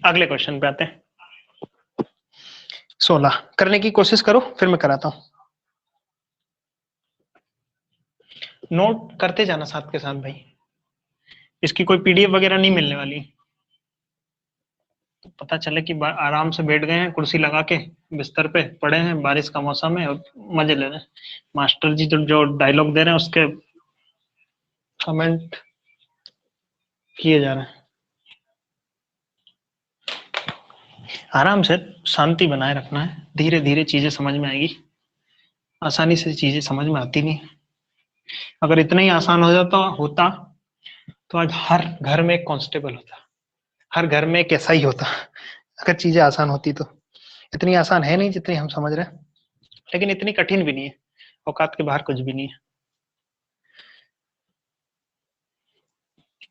अगले क्वेश्चन पे आते हैं। 16 करने की कोशिश करो, फिर मैं कराता हूं। नोट करते जाना साथ के साथ भाई, इसकी कोई पीडीएफ वगैरह नहीं मिलने वाली। तो पता चले कि आराम से बैठ गए हैं कुर्सी लगा के, बिस्तर पे पड़े हैं, बारिश का मौसम है और मजे ले रहे हैं। मास्टर जी तो जो डायलॉग दे रहे हैं उसके कमेंट किए जा रहे हैं। आराम से शांति बनाए रखना है, धीरे धीरे चीजें समझ में आएगी, आसानी से चीजें समझ में आती नहीं। अगर इतना ही आसान हो जाता होता तो आज हर घर में एक कांस्टेबल होता, हर घर में एक ऐसा ही होता। अगर चीजें आसान होती तो। इतनी आसान है नहीं जितनी हम समझ रहे हैं, लेकिन इतनी कठिन भी नहीं है, औकात के बाहर कुछ भी नहीं है।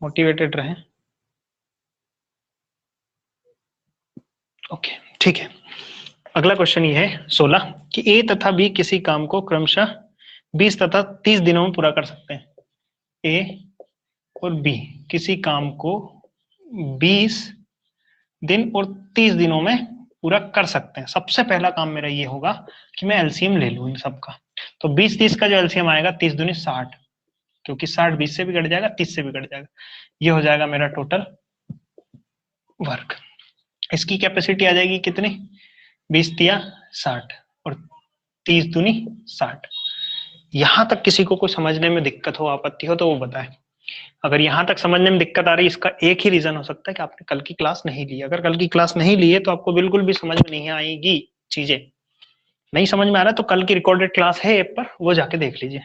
मोटिवेटेड रहें। ओके ठीक है। अगला क्वेश्चन ये है 16 कि ए तथा बी किसी काम को क्रमशः 20 तथा 30 दिनों में पूरा कर सकते हैं। ए और बी किसी काम को 20 दिन और 30 दिनों में पूरा कर सकते हैं। सबसे पहला काम मेरा ये होगा कि मैं एलसीएम ले लूं इन सबका। तो 20-30 का जो एलसीएम आएगा, 30 दूनी 60, क्योंकि 60 20 से भी कट जाएगा, 30 से भी कट जाएगा। ये हो जाएगा मेरा टोटल वर्क। इसकी कैपेसिटी आ जाएगी कितनी, 20 तिया 60 और 30 दूनी 60। यहां तक किसी को कोई समझने में दिक्कत हो, आपत्ति हो तो वो बताए। अगर यहां तक समझने में दिक्कत आ रही है, इसका एक ही रीजन हो सकता है कि आपने कल की क्लास नहीं ली। अगर कल की क्लास नहीं ली है तो आपको बिल्कुल भी समझ में नहीं आएगी चीजें। नहीं समझ में आ रहा तो कल की रिकॉर्डेड क्लास है ऐप पर, वो जाके देख लीजिए।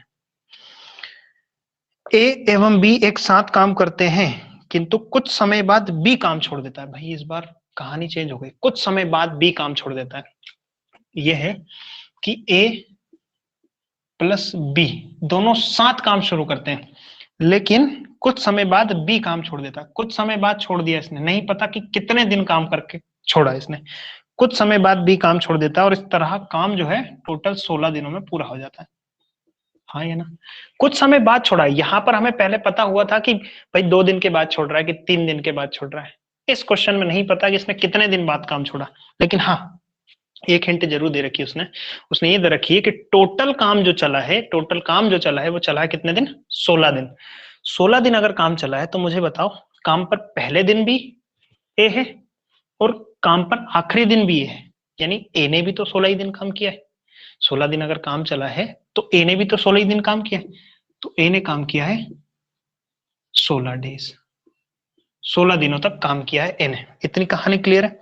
ए एवं बी एक साथ काम करते हैं, किंतु कुछ समय बाद बी काम छोड़ देता है। भाई इस बार कहानी चेंज हो गई, कुछ समय बाद बी काम छोड़ देता है। यह है कि ए प्लस बी दोनों साथ काम शुरू करते हैं, लेकिन कुछ समय बाद बी काम छोड़ देता है। कुछ समय बाद छोड़ दिया इसने, नहीं पता कि कितने दिन काम करके छोड़ा इसने। कुछ समय बाद बी काम छोड़ देता है और इस तरह काम जो है टोटल 16 दिनों में पूरा हो जाता है। हाँ ये ना, कुछ समय बाद छोड़ा है। यहां पर हमें पहले पता हुआ था कि भाई 2 दिन के बाद छोड़ रहा है कि 3 दिन के बाद छोड़ रहा है। इस क्वेश्चन में नहीं पता कि इसने कितने दिन बाद काम छोड़ा। लेकिन हाँ, एक हिंट जरूर दे रखी है उसने। उसने ये दे रखी है कि टोटल काम जो चला है, टोटल काम जो चला है वो चला है कितने दिन, 16 दिन। 16 दिन अगर काम चला है तो मुझे बताओ, काम पर पहले दिन भी ए है और काम पर आखिरी दिन भी ए है, यानी ए ने भी तो 16 ही दिन काम किया है। 16 दिन अगर काम चला है तो ए ने भी तो 16 ही दिन काम किया है। तो ए ने काम किया है 16 डेज, 16 दिनों तक काम किया है ए ने। इतनी कहानी क्लियर है।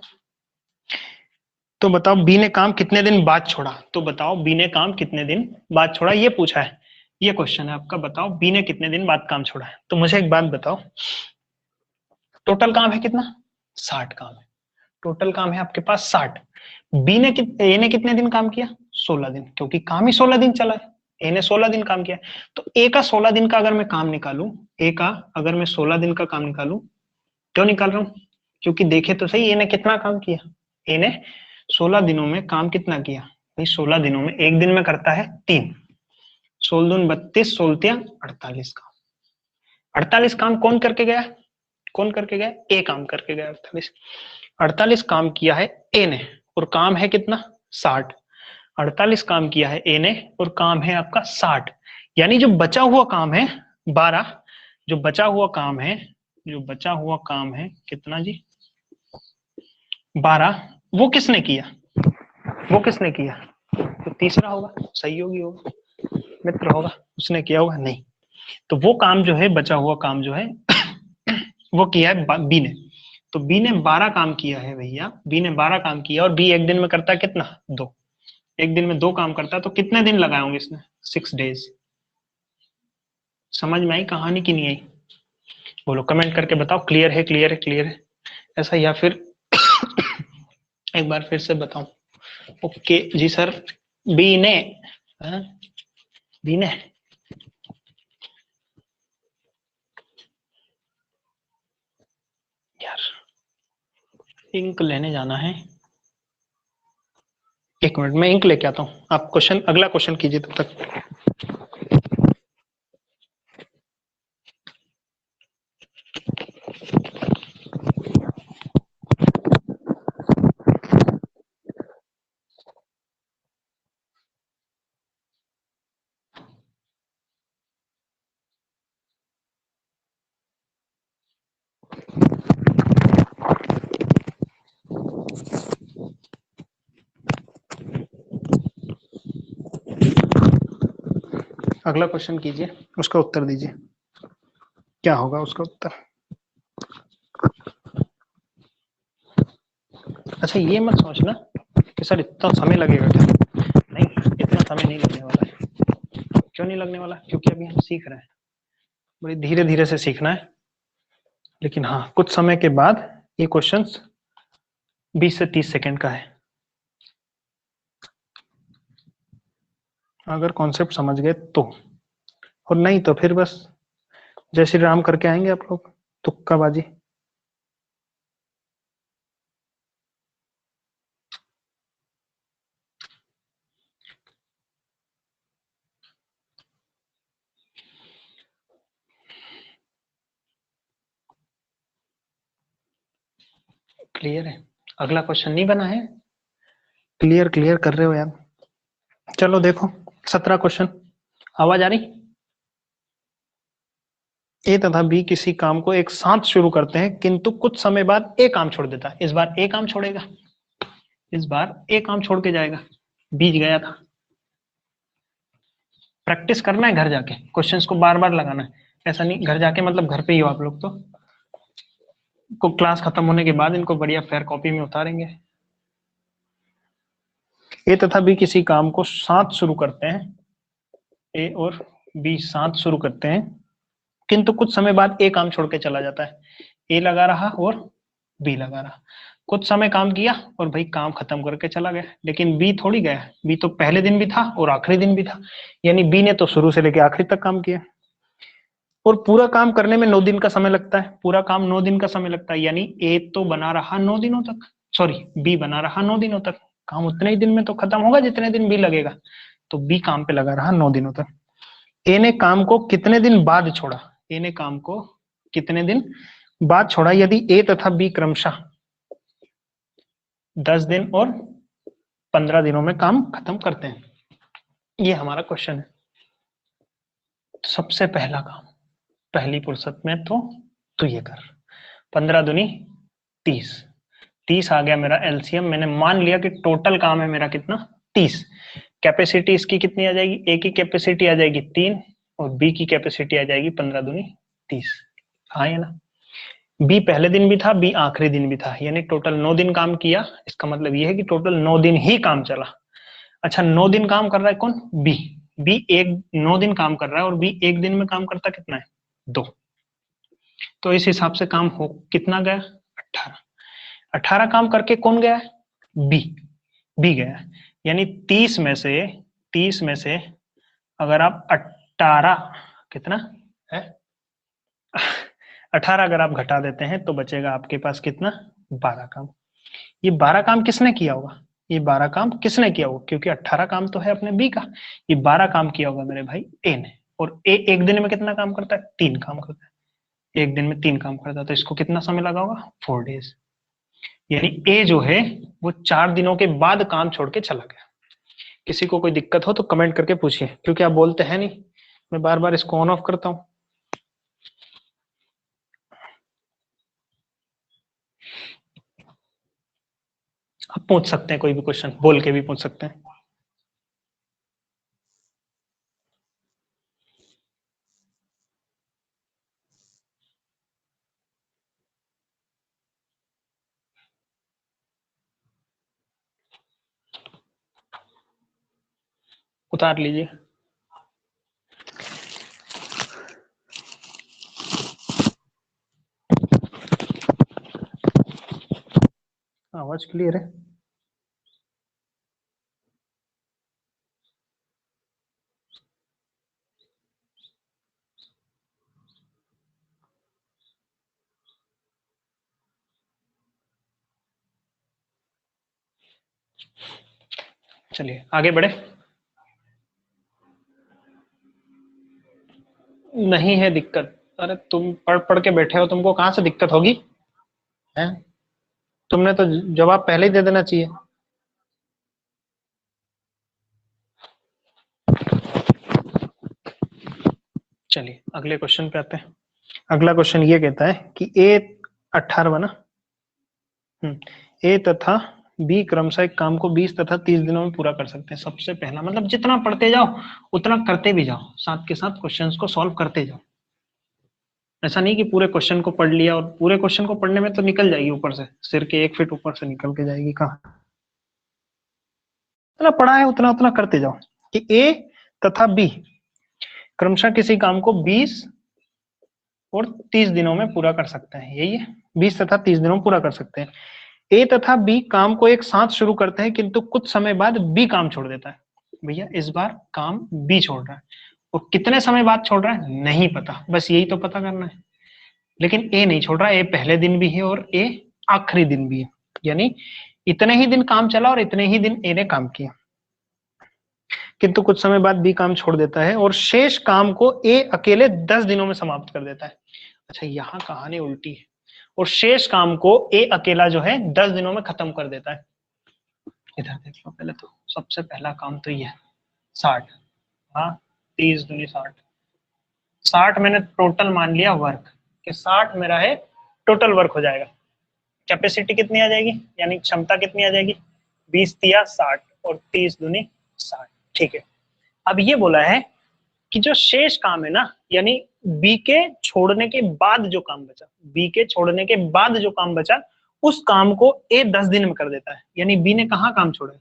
तो बताओ बी ने काम कितने दिन बाद छोड़ा, तो बताओ बी ने काम कितने दिन बाद छोड़ा, ये पूछा है, ये क्वेश्चन है आपका। बताओ बी ने कितने दिन बाद काम छोड़ा है। तो मुझे एक बात बताओ, टोटल काम है कितना, 60 काम है। टोटल काम है आपके पास 60। बी ने ए ने कितने दिन काम किया, 16 दिन, क्योंकि काम ही 16 दिन चला है। ए ने 16 दिन काम किया। तो ए का 16 दिन का अगर मैं काम निकालूं, ए का अगर मैं 16 दिन का काम निकालूं, क्यों निकाल रहा हूं, क्योंकि देखे तो सही ए ने कितना काम किया। ए ने 16 दिनों में काम कितना किया भाई, 16 दिनों में एक दिन में करता है 3, 16 दून 32, 16 48 काम। 48 काम कौन करके गया, कौन करके गया, ए काम करके गया। 48 काम किया है ए ने, और काम है कितना 60। 48 काम किया है ए ने और काम है आपका 60, यानी जो बचा हुआ काम है 12। जो बचा हुआ काम है, जो बचा हुआ काम है कितना जी, 12। वो किसने किया, वो किसने किया, तो तीसरा होगा, सहयोगी होगा, मित्र होगा, उसने किया होगा नहीं। तो वो काम जो है, बचा हुआ काम जो है वो किया है बी ने। तो बी ने 12 काम किया है भैया, बी ने 12 काम किया और बी एक दिन में करता है कितना, 2। एक दिन में 2 काम करता है तो कितने दिन लगाए होंगे इसने, 6 डेज। समझ में आई कहानी की नहीं आई? बोलो कमेंट करके बताओ, क्लियर है क्लियर है क्लियर है ऐसा, या फिर एक बार फिर से बताऊं? ओके जी सर। बी ने, बी ने यार इंक लेने जाना है, 1 मिनट में इंक लेके आता हूँ। आप क्वेश्चन, अगला क्वेश्चन कीजिए तब तक। अगला क्वेश्चन कीजिए, उसका उत्तर दीजिए, क्या होगा उसका उत्तर। अच्छा ये मत सोचना कि सर इतना समय लगेगा क्या, नहीं, इतना समय नहीं लगने वाला है। क्यों नहीं लगने वाला? क्योंकि अभी हम सीख रहे हैं, बड़ी धीरे धीरे से सीखना है। लेकिन हाँ, कुछ समय के बाद ये क्वेश्चन 20 से 30 सेकंड का है, अगर कॉन्सेप्ट समझ गए तो। और नहीं तो फिर बस जय श्री राम करके आएंगे आप लोग, तुक्काबाजी। क्लियर है? अगला क्वेश्चन नहीं बना है? क्लियर क्लियर कर रहे हो यार? चलो देखो 17 क्वेश्चन, आवाज आ रही? ए तथा बी किसी काम को एक साथ शुरू करते हैं किंतु कुछ समय बाद ए काम छोड़ देता है। इस बार ए काम छोड़ेगा, इस बार ए काम छोड़ के जाएगा, बीच गया था। प्रैक्टिस करना है घर जाके, क्वेश्चंस को बार बार लगाना है। ऐसा नहीं घर जाके मतलब घर पे ही हो आप लोग, तो को क्लास खत्म होने के बाद इनको बढ़िया फेयर कॉपी में उतारेंगे। ए तथा बी किसी काम को साथ शुरू करते हैं, ए और बी साथ शुरू करते हैं किंतु कुछ समय बाद ए काम छोड़ के चला जाता है। ए लगा रहा और बी लगा रहा, कुछ समय काम किया और भाई काम खत्म करके चला गया। लेकिन बी थोड़ी गया, बी तो पहले दिन भी था और आखिरी दिन भी था, यानी बी ने तो शुरू से लेकर आखिरी तक काम किया। और पूरा काम करने में 9 दिन का समय लगता है, पूरा काम 9 दिन का समय लगता है, यानी ए तो बना रहा 9 दिनों तक, सॉरी बी बना रहा 9 दिनों तक। काम उतने ही दिन में तो खत्म होगा जितने दिन बी लगेगा, तो बी काम पे लगा रहा 9 दिनों तक। ए ने काम को कितने दिन बाद छोड़ा, ए ने काम को कितने दिन बाद छोड़ा, यदि ए तथा बी क्रमशः 10 दिन और 15 दिनों में काम खत्म करते हैं। ये हमारा क्वेश्चन है। सबसे पहला काम पहली फुर्सत में तो ये कर, 15 दूनी 30, 30 आ गया मेरा एलसीएम। मैंने मान लिया कि टोटल काम है मेरा कितना, 30। कैपेसिटी इसकी कितनी आ जाएगी, ए की कैपेसिटी आ जाएगी 3 और बी की कैपेसिटी आ जाएगी 15 दूनी 30। हाँ या ना? बी पहले दिन भी था, बी आखिरी दिन भी था, यानी टोटल 9 दिन काम किया। इसका मतलब यह है कि टोटल 9 दिन ही काम चला। अच्छा 9 दिन काम कर रहा है कौन, बी। बी एक 9 दिन काम कर रहा है और बी एक दिन में काम करता कितना है, 2। तो इस हिसाब से काम हो कितना गया, 18। 18 काम करके कौन गया है, बी। बी गया, यानी 30 में से, 30 में से अगर आप 18, कितना है 18 अगर आप घटा देते हैं तो बचेगा आपके पास कितना, 12 काम। ये 12 काम किसने किया होगा, ये 12 काम किसने किया होगा, क्योंकि 18 काम तो है अपने बी का, ये 12 काम किया होगा मेरे भाई ए ने। और ए एक दिन में कितना काम करता है, 3 काम करता है, एक दिन में 3 काम करता है, तो इसको कितना समय लगा होगा, 4 डेज। यानी ए जो है वो 4 दिनों के बाद काम छोड़ के चला गया। किसी को कोई दिक्कत हो तो कमेंट करके पूछिए, क्योंकि आप बोलते हैं नहीं, मैं बार बार इसको ऑन ऑफ करता हूं। आप पूछ सकते हैं, कोई भी क्वेश्चन बोल के भी पूछ सकते हैं। उतार लीजिए। आवाज क्लियर है? चलिए आगे बढ़े। नहीं है दिक्कत। अरे तुम पढ़ पढ़ के बैठे हो, तुमको कहाँ से दिक्कत होगी? है, तुमने तो जवाब पहले ही दे देना चाहिए। चलिए अगले क्वेश्चन पे आते हैं। अगला क्वेश्चन ये कहता है कि ए 18 ना, ए तथा बी क्रमशः एक काम को 20 तथा 30 दिनों में पूरा कर सकते हैं। सबसे पहला मतलब जितना पढ़ते जाओ उतना करते भी जाओ, साथ के साथ क्वेश्चंस को सॉल्व करते जाओ। ऐसा नहीं कि पूरे क्वेश्चन को पढ़ लिया, और पूरे क्वेश्चन को पढ़ने में तो निकल जाएगी ऊपर से, सिर के 1 फीट ऊपर से निकल के जाएगी कहाँ। जितना पढ़ा है उतना उतना करते जाओ कि ए तथा बी क्रमशः किसी काम को 20 और 30 दिनों में पूरा कर सकते हैं। यही है, 20 तथा 30 दिनों में पूरा कर सकते हैं। ए तथा बी काम को एक साथ शुरू करते हैं, किंतु कुछ समय बाद बी काम छोड़ देता है। भैया इस बार काम बी छोड़ रहा है, और कितने समय बाद छोड़ रहा है नहीं पता, बस यही तो पता करना है। लेकिन ए नहीं छोड़ रहा, ए पहले दिन भी है और ए आखिरी दिन भी है, यानी इतने ही दिन काम चला और इतने ही दिन ए ने काम किया। किंतु कुछ समय बाद बी काम छोड़ देता है और शेष काम को ए अकेले 10 दिनों में समाप्त कर देता है। अच्छा, यहाँ कहानी उल्टी है, और शेष काम को ए अकेला जो है 10 दिनों में खत्म कर देता है। इधर देख लो पहले, तो सबसे पहला काम तो ये है 60। हाँ, 30 दूनी 60। 60 मैंने टोटल मान लिया वर्क, कि 60 मेरा है टोटल वर्क हो जाएगा। कैपेसिटी कितनी आ जाएगी, यानी क्षमता कितनी आ जाएगी, 20 तिया 60 और 30 दूनी 60। ठीक है, अब ये बोला है कि जो शेष काम है ना, यानी बी के छोड़ने के बाद जो काम बचा, बी के छोड़ने के बाद जो काम बचा, उस काम को ए 10 दिन में कर देता है। यानी बी ने कहाँ काम छोड़ा है,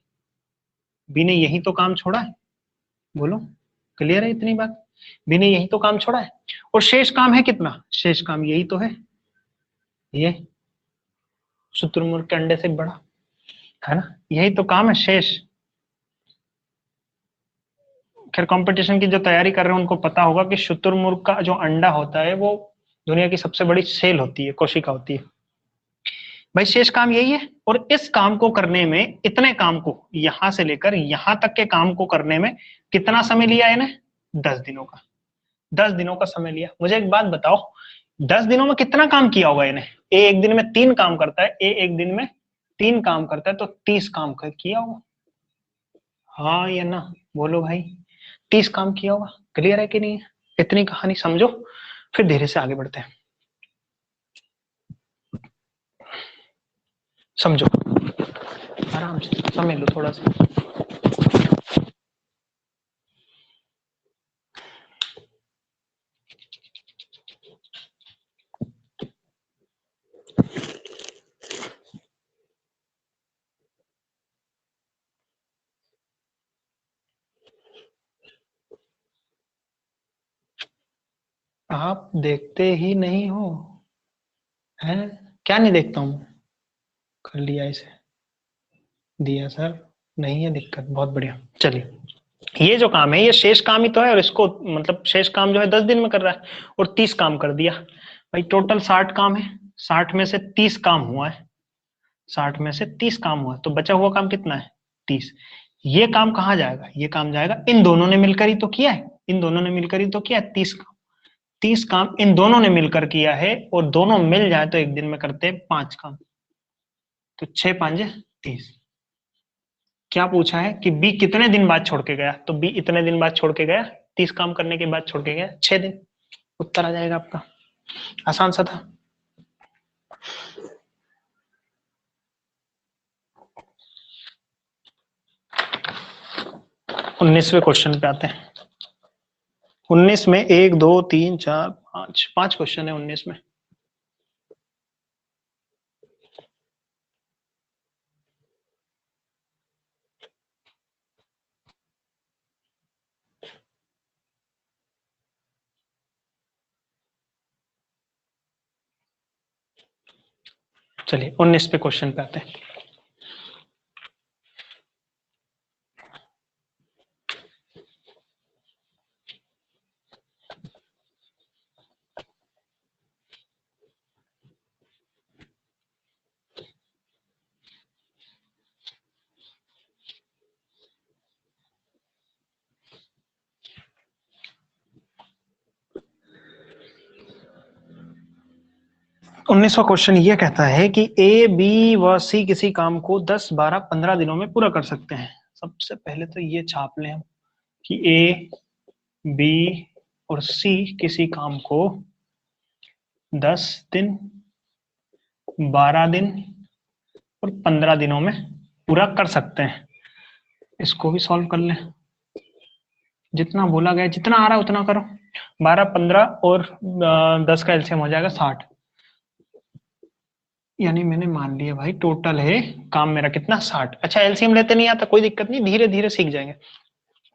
बी ने यही तो काम छोड़ा है। बोलो, क्लियर है इतनी बात? बी ने यही तो काम छोड़ा है, और शेष काम है कितना, शेष काम यही तो है, ये शुतुरमुर्ग के अंडे से बड़ा, है ना, यही तो काम है शेष। खैर कंपटीशन की जो तैयारी कर रहे हैं उनको पता होगा कि शुतुरमुर्ग का जो अंडा होता है वो दुनिया की सबसे बड़ी सेल होती है, कोशिका होती है। भाई शेष काम यही है, और इस काम को करने में, इतने काम को यहां से लेकर यहां तक के काम को करने में कितना समय लिया इन्हें, 10 दिनों का। 10 दिनों का समय लिया। मुझे एक बात बताओ, 10 दिनों में कितना काम किया होगा इन्हें? ए एक दिन में 3 काम करता है, ए एक दिन में 3 काम करता है, तो 30 काम किया होगा। हाँ या ना, बोलो भाई, 30 काम किया होगा। क्लियर है कि नहीं है? इतनी कहानी समझो, फिर धीरे से आगे बढ़ते हैं। समझो, आराम से समझ लो थोड़ा सा। आप देखते ही नहीं हो, है? क्या नहीं देखता हूँ? कर लिया इसे, दिया सर, नहीं है दिक्कत, बहुत बढ़िया। चलिए, ये जो काम है ये शेष काम ही तो है, और इसको मतलब शेष काम जो है 10 दिन में कर रहा है, और 30 काम कर दिया। भाई टोटल 60 काम है, 60 में से 30 काम हुआ है, 60 में से 30 काम हुआ है, तो बचा हुआ काम कितना है, 30। ये काम कहाँ जाएगा, ये काम जाएगा, इन दोनों ने मिलकर ही तो किया है, इन दोनों ने मिलकर ही तो किया है 30 काम। 30 काम इन दोनों ने मिलकर किया है, और दोनों मिल जाए तो एक दिन में करते हैं 5 काम, तो 6 5 30। क्या पूछा है कि बी कितने दिन बाद छोड़ के गया, तो बी इतने दिन बाद छोड़ के गया, 30 काम करने के बाद छोड़ के गया 6 दिन। उत्तर आ जाएगा आपका, आसान सा था। 19वें क्वेश्चन पे आते हैं। 19 में 1 2 3 4 5 5 क्वेश्चन है 19 में। चलिए 19 पे क्वेश्चन पे आते हैं। उन्नीसवां क्वेश्चन ये कहता है कि ए बी व सी किसी काम को 10, 12, 15 दिनों में पूरा कर सकते हैं। सबसे पहले तो ये छाप लें हम कि ए बी और सी किसी काम को 10 दिन, 12 दिन और 15 दिनों में पूरा कर सकते हैं। इसको भी सॉल्व कर लें, जितना बोला गया जितना आ रहा है उतना करो। 12, 15 और 10 का एलसीएम हो जाएगा 60। यानी मैंने मान लिया भाई टोटल है काम मेरा कितना 60। अच्छा एलसीएम लेते नहीं आता कोई दिक्कत नहीं, धीरे धीरे सीख जाएंगे।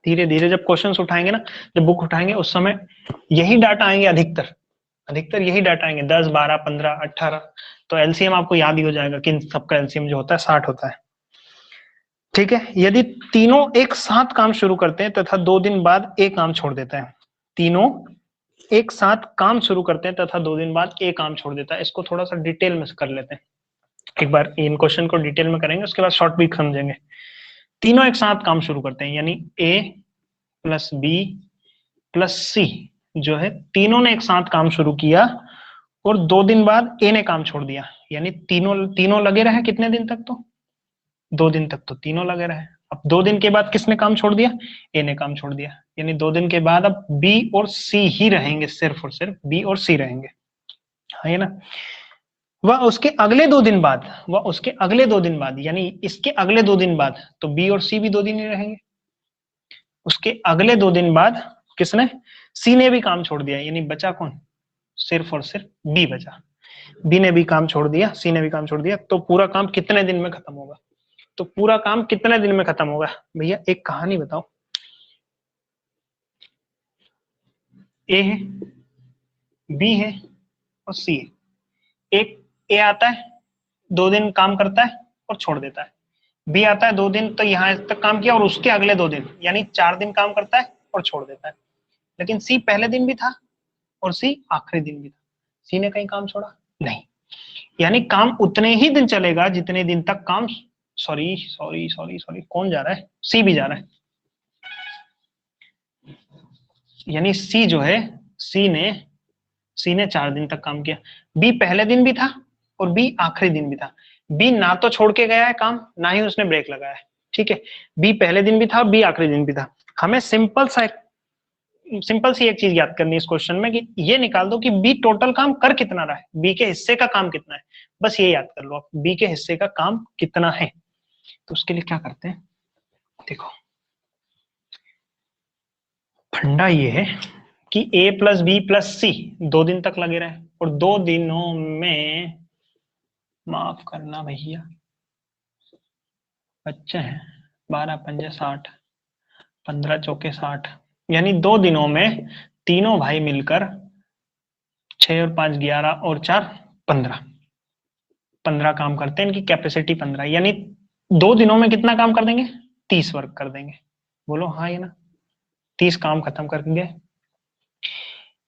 धीरे धीरे जब क्वेश्चंस उठाएंगे ना, जब बुक उठाएंगे उस समय यही डाटा आएंगे, अधिकतर अधिकतर यही डाटा आएंगे 10, 12, 15, 18। तो एलसीएम आपको याद ही हो जाएगा कि इन सबका एलसीएम जो होता है 60 होता है। ठीक है, यदि तीनों एक साथ काम शुरू करते हैं तथा 2 दिन बाद एक काम छोड़ देता है, तीनों एक साथ काम शुरू करते हैं तथा 2 दिन बाद एक काम छोड़ देता है, इसको थोड़ा सा डिटेल में कर लेते हैं। एक बार इन क्वेश्चन को डिटेल में करेंगे, उसके बाद शॉर्ट भी समझेंगे। तीनों एक साथ काम शुरू करते हैं, यानी ए प्लस बी प्लस सी जो है, तीनों ने एक साथ काम शुरू किया और 2 दिन बाद ए ने काम छोड़ दिया। यानी तीनों तीनों लगे रहे कितने दिन तक, तो 2 दिन तक तो तीनों लगे रहे। अब 2 दिन के बाद किसने काम छोड़ दिया, ए ने काम छोड़ दिया। यानी 2 दिन के बाद अब बी और सी ही रहेंगे, सिर्फ और सिर्फ बी और सी रहेंगे, है ना। वह उसके अगले 2 दिन बाद, वह उसके अगले 2 दिन बाद, यानी इसके अगले 2 दिन बाद तो बी और सी भी 2 दिन ही रहेंगे। उसके अगले 2 दिन बाद किसने, सी ने भी काम छोड़ दिया, यानी बचा कौन, सिर्फ और सिर्फ बी बचा। बी ने भी काम छोड़ दिया, सी ने भी काम छोड़ दिया, तो पूरा काम कितने दिन में खत्म होगा। तो पूरा काम कितने दिन में खत्म होगा भैया, एक कहानी बताओ। ए है, बी है और सी है। एक ए आता है, 2 दिन काम करता है और छोड़ देता है। बी आता है 2 दिन तो यहां तक काम किया और उसके अगले 2 दिन, यानी 4 दिन काम करता है और छोड़ देता है। लेकिन सी पहले दिन भी था और सी आखिरी दिन भी था। सी ने कहीं काम छोड़ा नहीं, यानी काम उतने ही दिन चलेगा जितने दिन तक काम, सॉरी सॉरी सॉरी सॉरी, कौन जा रहा है, सी भी जा रहा है। यानी सी जो है, सी ने 4 दिन तक काम किया। बी पहले दिन भी था और बी आखिरी दिन भी था। बी ना तो छोड़ के गया है काम, ना ही उसने ब्रेक लगाया है। ठीक है, बी पहले दिन भी था और बी आखिरी दिन भी था। हमें सिंपल सी एक चीज याद करनी है इस क्वेश्चन में कि ये निकाल दो कि बी टोटल काम कर कितना रहा है, बी के हिस्से का काम कितना है। बस ये याद कर लो आप, बी के हिस्से का काम कितना है। तो उसके लिए क्या करते हैं, देखो फंडा ये है कि ए प्लस बी प्लस सी 2 दिन तक लगे रहे और 2 दिनों में, माफ करना भैया बच्चे हैं, 12 पंजे 60, 15 चौके 60, यानी 2 दिनों में तीनों भाई मिलकर 6 और 5 11 और 4 15, 15 काम करते हैं। इनकी कैपेसिटी 15, यानी 2 दिनों में कितना काम कर देंगे, 30 वर्क कर देंगे। बोलो हाँ, ये ना 30 काम खत्म कर देंगे।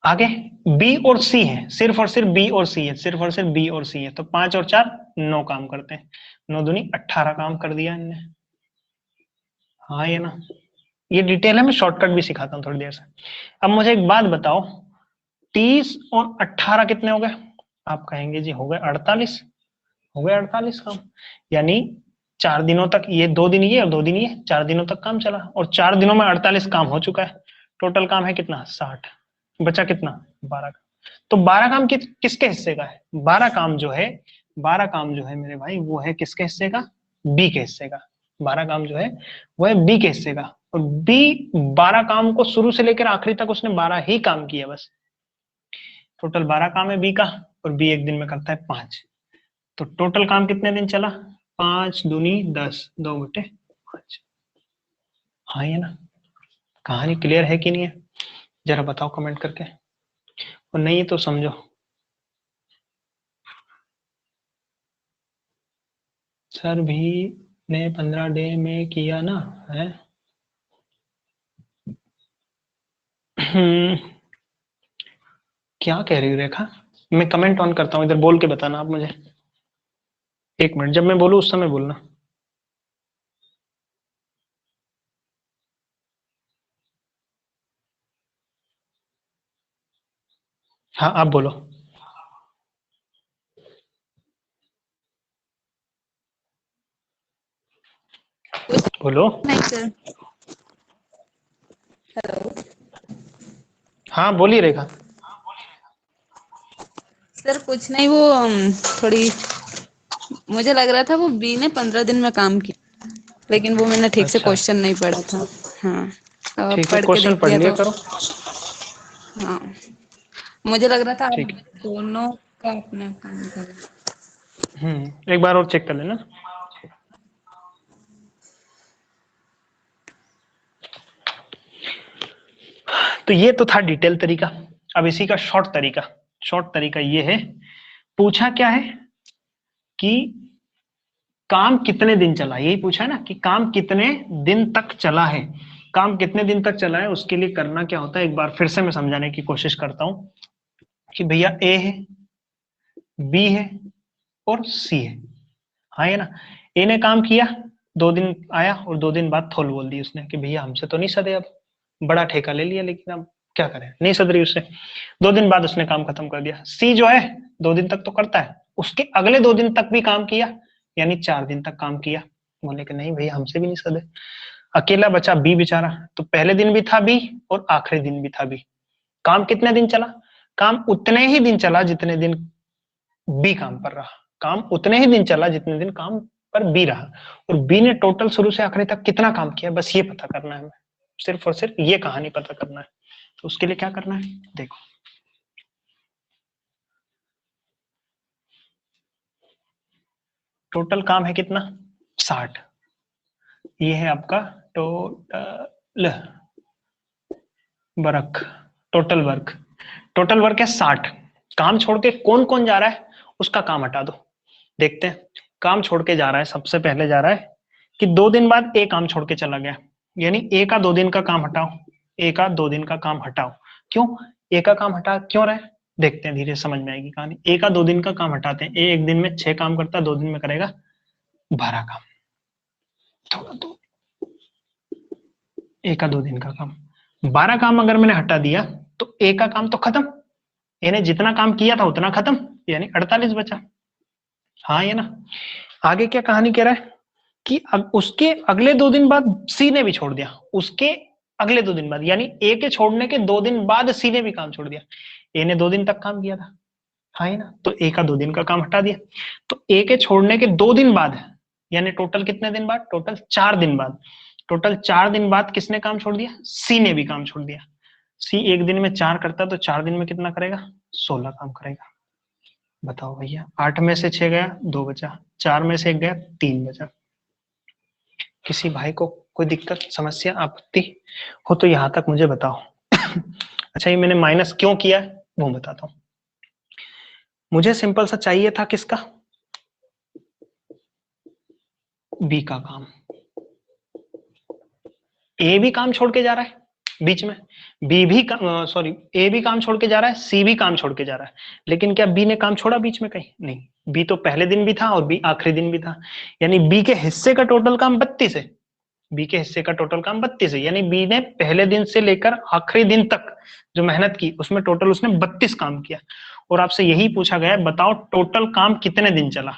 आगे बी और सी है, सिर्फ और सिर्फ बी और सी है, सिर्फ और सिर्फ बी और सी है, तो 5 और 4 9 काम करते हैं। 9 दूनी 18 काम कर दिया इनने। हाँ ये ना, ये डिटेल है, मैं शॉर्टकट भी सिखाता हूँ थोड़ी देर से। अब मुझे एक बात बताओ, 30 और 18 कितने हो गए, आप कहेंगे जी हो गए 48, हो गए 48 काम। यानी 4 दिनों तक, ये 2 दिन ये और 2 दिन ये, 4 दिनों तक काम चला और 4 दिनों में 48 काम हो चुका है। टोटल काम है कितना 60, बचा कितना 12 का। तो 12 काम किसके हिस्से का है, 12 काम जो है, 12 काम जो है मेरे भाई वो है किसके हिस्से का, बी के हिस्से का। 12 काम जो है वो है बी के हिस्से का, और बी 12 काम को शुरू से लेकर आखिरी तक उसने 12 ही काम किया बस। टोटल 12 काम है बी का और बी एक दिन में करता है 5। तो टोटल काम कितने दिन चला, 5 दूनी 10, 2 बटे 5। हाँ ये ना, कहानी क्लियर है कि नहीं है, जरा बताओ कमेंट करके, और नहीं तो समझो। सर भी ने 15 डे में किया ना है। क्या कह रही हो रेखा? मैं कमेंट ऑन करता हूँ, इधर बोल के बताना आप मुझे। एक मिनट, जब मैं बोलूँ उस समय बोलना। हाँ आप बोलो। बोलो। नहीं सर। हेलो हाँ बोलिए रेखा। सर, कुछ नहीं, वो थोड़ी मुझे लग रहा था वो बी ने 15 दिन में काम किया, लेकिन वो मैंने ठीक से अच्छा क्वेश्चन नहीं पढ़ा था। हाँ, अब ठीक है, पढ़ के क्वेश्चन देख पढ़ लिया लिया तो करो। हाँ, मुझे लग रहा था आप ठीक है। दोनों का अपना काम करें। एक बार और चेक कर लेना। तो ये तो था डिटेल तरीका। अब इसी का शॉर्ट तरीका ये है। पूछा क्या है कि काम कितने दिन चला, यही पूछा है ना कि काम कितने दिन तक चला है। काम कितने दिन तक चला है, उसके लिए करना क्या होता है, एक बार फिर से मैं समझाने की कोशिश करता हूं कि भैया ए है, बी है और सी है। हाँ है ना। ए ने काम किया, 2 दिन आया और 2 दिन बाद थोल बोल दी उसने कि भैया हमसे तो नहीं सदे, अब बड़ा ठेका ले लिया लेकिन अब क्या करें, नहीं सद रही उससे। 2 दिन बाद उसने काम खत्म कर दिया। सी जो है 2 दिन तक तो करता है, उसके अगले 2 दिन तक भी काम किया, यानी 4 दिन तक काम किया। बोले कि नहीं भैया हमसे भी नहीं सदे। अकेला बचा बी बेचारा। तो पहले दिन भी था बी और आखिरी दिन भी था बी। काम कितने दिन चला? काम उतने ही दिन चला जितने दिन बी काम पर रहा। काम उतने ही दिन चला जितने दिन काम पर बी रहा। और बी ने टोटल शुरू से आखिरी तक कितना काम किया, बस ये पता करना है हमें। सिर्फ और सिर्फ ये कहानी पता करना है। तो उसके लिए क्या करना है, देखो। टोटल काम है कितना? 60। ये है आपका total work. Total work. Total work है 60। काम छोड़ के कौन कौन जा रहा है, उसका काम हटा दो। देखते हैं। काम छोड़ के जा रहा है, सबसे पहले जा रहा है कि 2 दिन बाद ए काम छोड़ के चला गया, यानी ए का 2 दिन का काम हटाओ। ए का 2 दिन का काम हटाओ। क्यों ए का काम हटा क्यों रहे, देखते हैं, धीरे समझ में आएगी कहानी। ए का 2 दिन का काम हटाते हैं। ए एक दिन में 6 काम करता है, 2 दिन में करेगा 12 काम। थोड़ा तो ए का 2 दिन का काम, 12 काम अगर मैंने हटा दिया तो ए का काम तो खत्म। यानी जितना काम किया था उतना खत्म, यानी 48 बचा। हाँ ये ना। आगे क्या कहानी कह रहा है कि उसके अगले 2 दिन बाद सी ने भी छोड़ दिया। उसके अगले 2 दिन बाद, यानी ए के छोड़ने के 2 दिन बाद सी ने भी काम छोड़ दिया। ए ने 2 दिन तक काम किया था, हाँ है ना, तो ए का 2 दिन का काम हटा दिया। तो ए के छोड़ने के 2 दिन बाद, यानी टोटल कितने दिन बाद, टोटल 4 दिन बाद, टोटल 4 दिन बाद किसने काम छोड़ दिया, सी ने भी काम छोड़ दिया। सी एक दिन में 4 करता तो 4 दिन में कितना करेगा, 16 काम करेगा। बताओ भैया, 8 में से 6 गया 2 बचा, 4 में से 1 गया 3 बचा। किसी भाई को कोई दिक्कत समस्या आपत्ति हो तो यहां तक मुझे बताओ। अच्छा ये मैंने माइनस क्यों किया है वो बताता हूँ। मुझे सिंपल सा चाहिए था किसका, बी का काम। ए भी काम छोड़ के जा रहा है बीच में, बी भी सॉरी, ए भी काम छोड़ के जा रहा है, सी भी काम छोड़ के जा रहा है, लेकिन क्या बी ने काम छोड़ा बीच में कहीं, नहीं। बी तो पहले दिन भी था और बी आखिरी दिन भी था, यानी बी के हिस्से का टोटल काम 32 है। बी के हिस्से का टोटल काम 32 है, यानी बी ने पहले दिन से लेकर आखिरी दिन तक जो मेहनत की उसमें टोटल उसने 32 काम किया। और आपसे यही पूछा गया है, बताओ टोटल काम कितने दिन चला।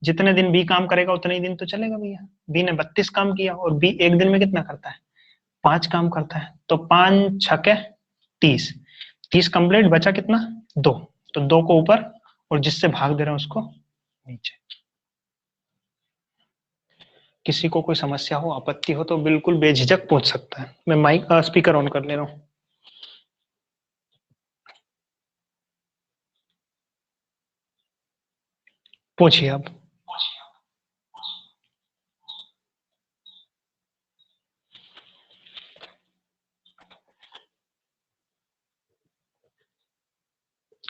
जितने दिन बी काम करेगा उतने ही दिन तो चलेगा भैया। बी ने 32 काम किया और बी एक दिन में कितना करता है, 5 काम करता है, तो 5 छके 30। 30 कंप्लीट, बचा कितना, 2। तो 2 को ऊपर और जिससे भाग दे रहे हैं उसको नीचे। किसी को कोई समस्या हो आपत्ति हो तो बिल्कुल बेझिझक पूछ सकता है। मैं माइक स्पीकर ऑन कर ले रहा हूँ। पूछिए आप।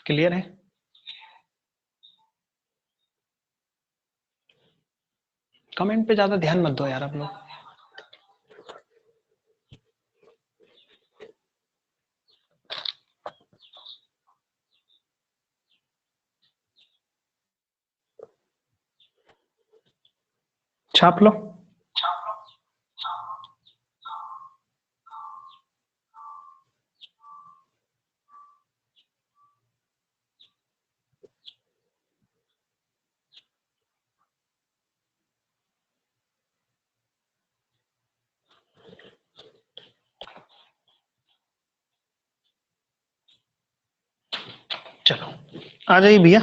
क्लियर है? कमेंट पे ज्यादा ध्यान मत दो यार आप लोग। छाप लो। चलो आ जाइए भैया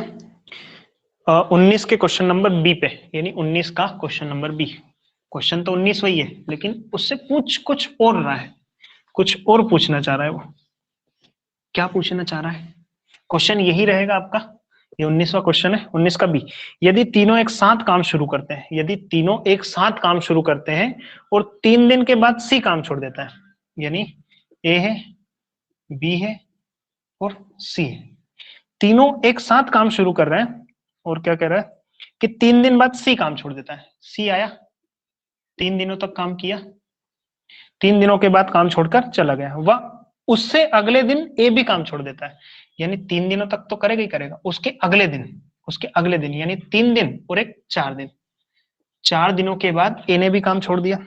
19 के क्वेश्चन नंबर बी पे, यानी 19 का क्वेश्चन नंबर बी। क्वेश्चन तो 19 वही है, लेकिन उससे पूछ कुछ और रहा है, कुछ और पूछना चाह रहा है वो। क्या पूछना चाह रहा है? क्वेश्चन यही रहेगा आपका, ये 19वां क्वेश्चन है 19 का बी। यदि तीनों एक साथ काम शुरू करते हैं, यदि तीनों एक साथ काम शुरू करते हैं और 3 दिन के बाद सी काम छोड़ देता है, यानी ए है, बी है और सी है, तीनों एक साथ काम शुरू कर रहे हैं और क्या कह रहा है कि 3 दिन बाद सी काम छोड़ देता है। सी आया, 3 दिनों तक काम किया, 3 दिनों के बाद काम छोड़कर चला गया, वह उससे अगले दिन ए भी काम छोड़ देता है, यानी 3 दिनों तक तो करेगा ही करेगा, उसके अगले दिन, उसके अगले दिन यानी 3 दिन और एक 4 दिन, 4 दिनों के बाद ए ने भी काम छोड़ दिया।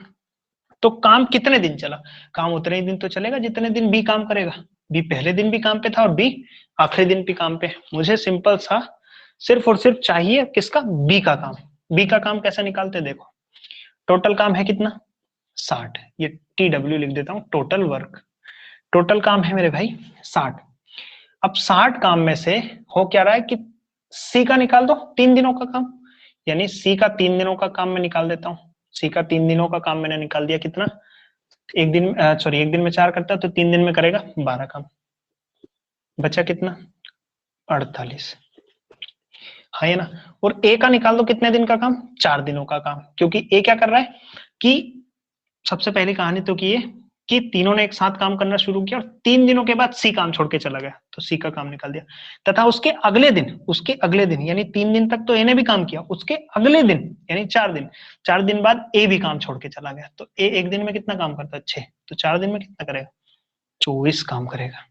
तो काम कितने दिन चला? काम उतने ही दिन तो चलेगा जितने दिन बी काम करेगा। बी पहले दिन भी काम पे था और बी आखिरी दिन भी काम पे। मुझे सिंपल सा सिर्फ और सिर्फ चाहिए किसका? बी का काम। बी का काम कैसे निकालते देखो, टोटल काम है कितना? 60। ये TW लिख देता हूं, टोटल वर्क। टोटल काम है मेरे भाई 60। अब 60 काम में से हो क्या रहा है कि सी का निकाल दो 3 दिनों का काम, यानी सी का 3 दिनों का काम मैं निकाल देता हूं। सी का 3 दिनों का काम मैंने निकाल दिया, कितना? एक दिन सॉरी एक दिन में 4 करता है तो 3 दिन में करेगा 12 काम, बचा कितना? 48। हाँ है ना। और ए का निकाल दो कितने दिन का काम? 4 दिनों का काम, क्योंकि ए क्या कर रहा है कि सबसे पहली कहानी तो की है कि तीनों ने एक साथ काम करना शुरू किया और 3 दिनों के बाद सी काम छोड़ के चला गया, तो सी का काम निकाल दिया। तथा उसके अगले दिन यानी 3 दिन तक तो ए ने भी काम किया, उसके अगले दिन यानी 4 दिन, 4 दिन बाद ए भी काम छोड़ के चला गया। तो ए एक दिन में कितना काम करता है? 6। तो 4 दिन में कितना करेगा? 24 काम करेगा।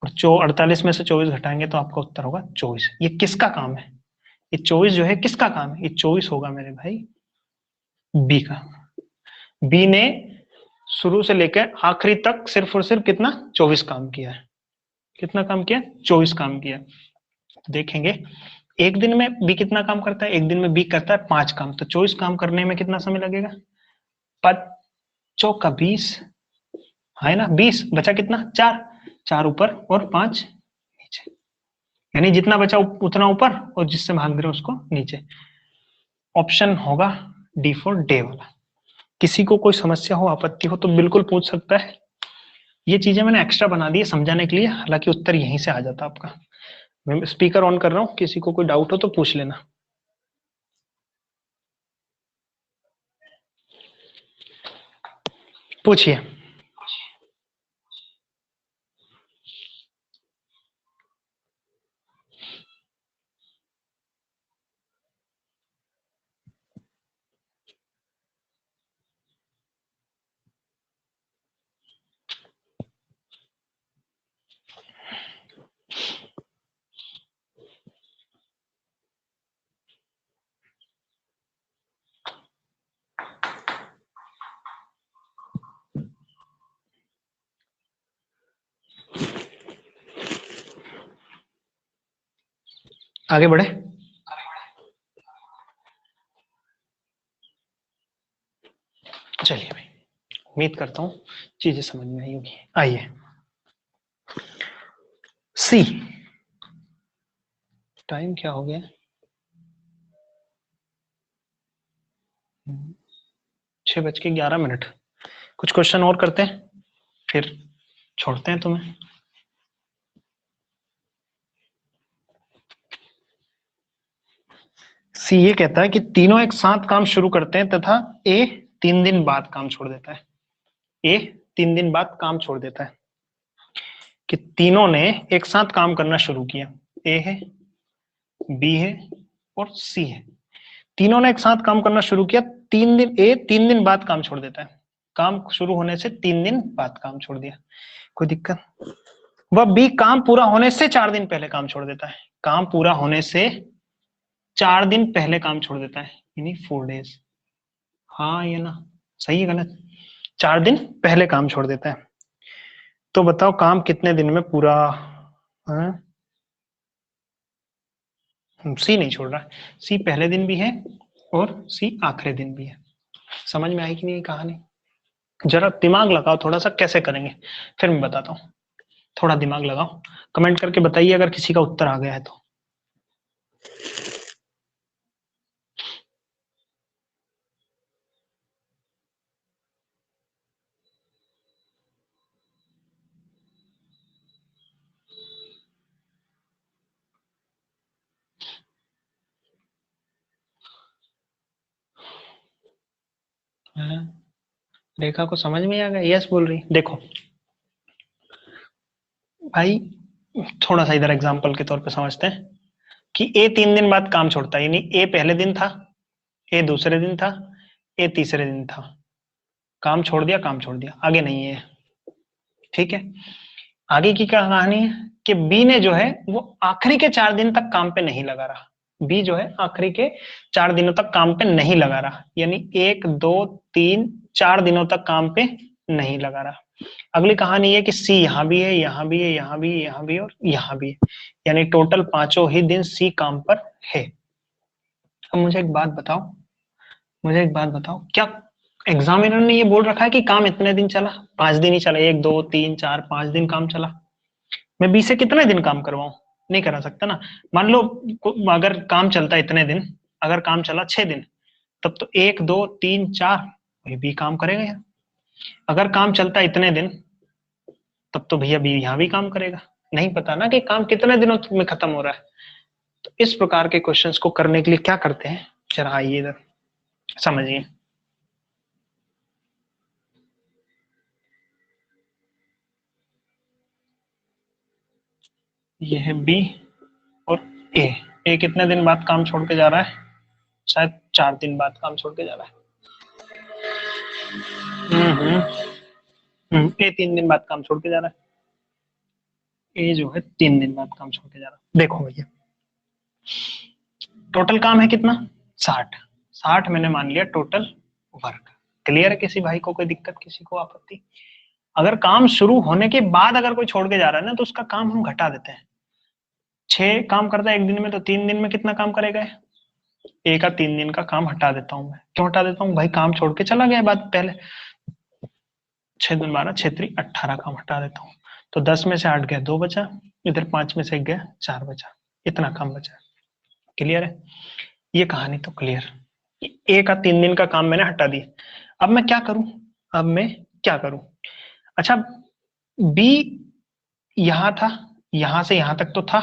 और 48 में से 24 घटाएंगे तो आपका उत्तर होगा 24। ये किसका काम है? ये 24 जो है किसका काम है? ये 24 होगा मेरे भाई बी का। बी ने शुरू से लेकर आखिरी तक सिर्फ और सिर्फ कितना? 24 काम किया है। कितना काम किया? 24 काम किया। देखेंगे एक दिन में बी कितना काम करता है, एक दिन में बी करता है 5 काम, तो 24 काम करने में कितना समय लगेगा? 5 20 है ना, 20 बचा कितना? 4, 4 ऊपर और 5 नीचे, यानी जितना बचा उतना ऊपर और जिससे भाग दे रहे उसको नीचे। ऑप्शन होगा डी फॉर डे वाला। किसी को कोई समस्या हो, आपत्ति हो तो बिल्कुल पूछ सकता है। ये चीजें मैंने एक्स्ट्रा बना दी है समझाने के लिए, हालांकि उत्तर यहीं से आ जाता आपका। मैं स्पीकर ऑन कर रहा हूं, किसी को कोई डाउट हो तो पूछ लेना। पूछिए। आगे बढ़े। चलिए भाई, उम्मीद करता हूं चीजें समझ में आई होगी। आइए सी, टाइम क्या हो गया? 6:11। कुछ क्वेश्चन और करते हैं फिर छोड़ते हैं तुम्हें। सी ये कहता है कि तीनों एक साथ काम शुरू करते हैं तथा ए 3 दिन बाद काम छोड़ देता है। ए 3 दिन बाद काम छोड़ देता है, कि तीनों ने एक साथ काम करना शुरू किया। ए है, बी है और सी है। तीनों ने एक साथ काम करना शुरू किया, 3 दिन, ए 3 दिन बाद काम छोड़ देता है, काम शुरू होने से 3 दिन बाद काम छोड़ दिया, कोई दिक्कत। वह बी काम पूरा होने से 4 दिन पहले काम छोड़ देता है, काम पूरा होने से 4 दिन पहले काम छोड़ देता है, यानी 4 days। हाँ ये ना, सही है गलत? 4 दिन पहले काम छोड़ देता है। तो बताओ काम कितने दिन में पूरा? सी नहीं छोड़ रहा, सी पहले दिन भी है और सी आखिरी दिन भी है। समझ में आई कि नहीं कहानी? जरा दिमाग लगाओ थोड़ा सा, कैसे करेंगे फिर मैं बताता हूँ। थोड़ा दिमाग लगाओ, कमेंट करके बताइए अगर किसी का उत्तर आ गया है तो। रेखा को समझ में आ गया? यस बोल रही। देखो भाई, थोड़ा सा इधर एग्जांपल के तौर पे समझते हैं कि ए 3 दिन बाद काम छोड़ता है, यानी ए पहले दिन था, ए दूसरे दिन था, ए तीसरे दिन था, काम छोड़ दिया, काम छोड़ दिया, आगे नहीं है। ठीक है, आगे की क्या कहानी है कि बी ने जो है वो आखिरी के 4 दिन तक काम पे नहीं लगा रहा, बी जो है आखिरी के 4 दिनों तक काम पे नहीं लगा रहा, यानी 1 2 3 4 दिनों तक काम पे नहीं लगा रहा। अगली कहानी है कि सी यहाँ भी है, यहाँ भी है, यहाँ भी है, यहाँ भी है और यहाँ भी है, यानी टोटल 5 ही दिन सी काम पर है। अब मुझे एक बात बताओ, मुझे एक बात बताओ, क्या एग्जामिनर ने ये बोल रखा है कि काम इतने दिन चला? 5 दिन ही चला, 1 2 3 4 5 दिन काम चला। मैं बी से कितने दिन काम करवाऊं? नहीं करा सकता ना। मान लो अगर काम चलता इतने दिन, अगर काम चला 6 दिन, तब तो 1 2 3 4 वही बी काम करेगा यार। अगर काम चलता इतने दिन, तब तो भैया बी यहाँ भी काम करेगा। नहीं पता ना कि काम कितने दिनों में खत्म हो रहा है। तो इस प्रकार के क्वेश्चंस को करने के लिए क्या करते हैं, जरा आइए इधर समझिए। ये है बी और ए, ए कितने दिन बाद काम छोड़ के जा रहा है? शायद 4 दिन बाद काम छोड़ के जा रहा है। ए 3 दिन बाद काम छोड़ के जा रहा है, ए जो है 3 दिन बाद काम छोड़ के जा रहा है। देखो भैया, टोटल काम है कितना? 60, 60 मैंने मान लिया टोटल वर्क। क्लियर है? किसी भाई को कोई दिक्कत, किसी को आपत्ति? अगर काम शुरू होने के बाद अगर कोई छोड़ के जा रहा है ना, तो उसका काम हम घटा देते हैं। 6 काम करता है एक दिन में, तो 3 दिन में कितना काम करेगा? ए का 3 दिन का काम हटा देता हूं मैं। क्यों हटा देता हूँ भाई? काम छोड़ के चला गया बाद पहले। 6 दूनी 12, 6 3 18 काम हटा देता हूँ। तो 10 में से 8 गया, 2 बचा, इधर 5 में से 1 गया, 4 बचा, इतना काम बचा। क्लियर है? ये कहानी तो क्लियर। ए का 3 दिन का काम मैंने हटा दिया। अब मैं क्या करूं? अब मैं क्या करूं? अच्छा, बी यहां था, यहां से यहां तक तो था,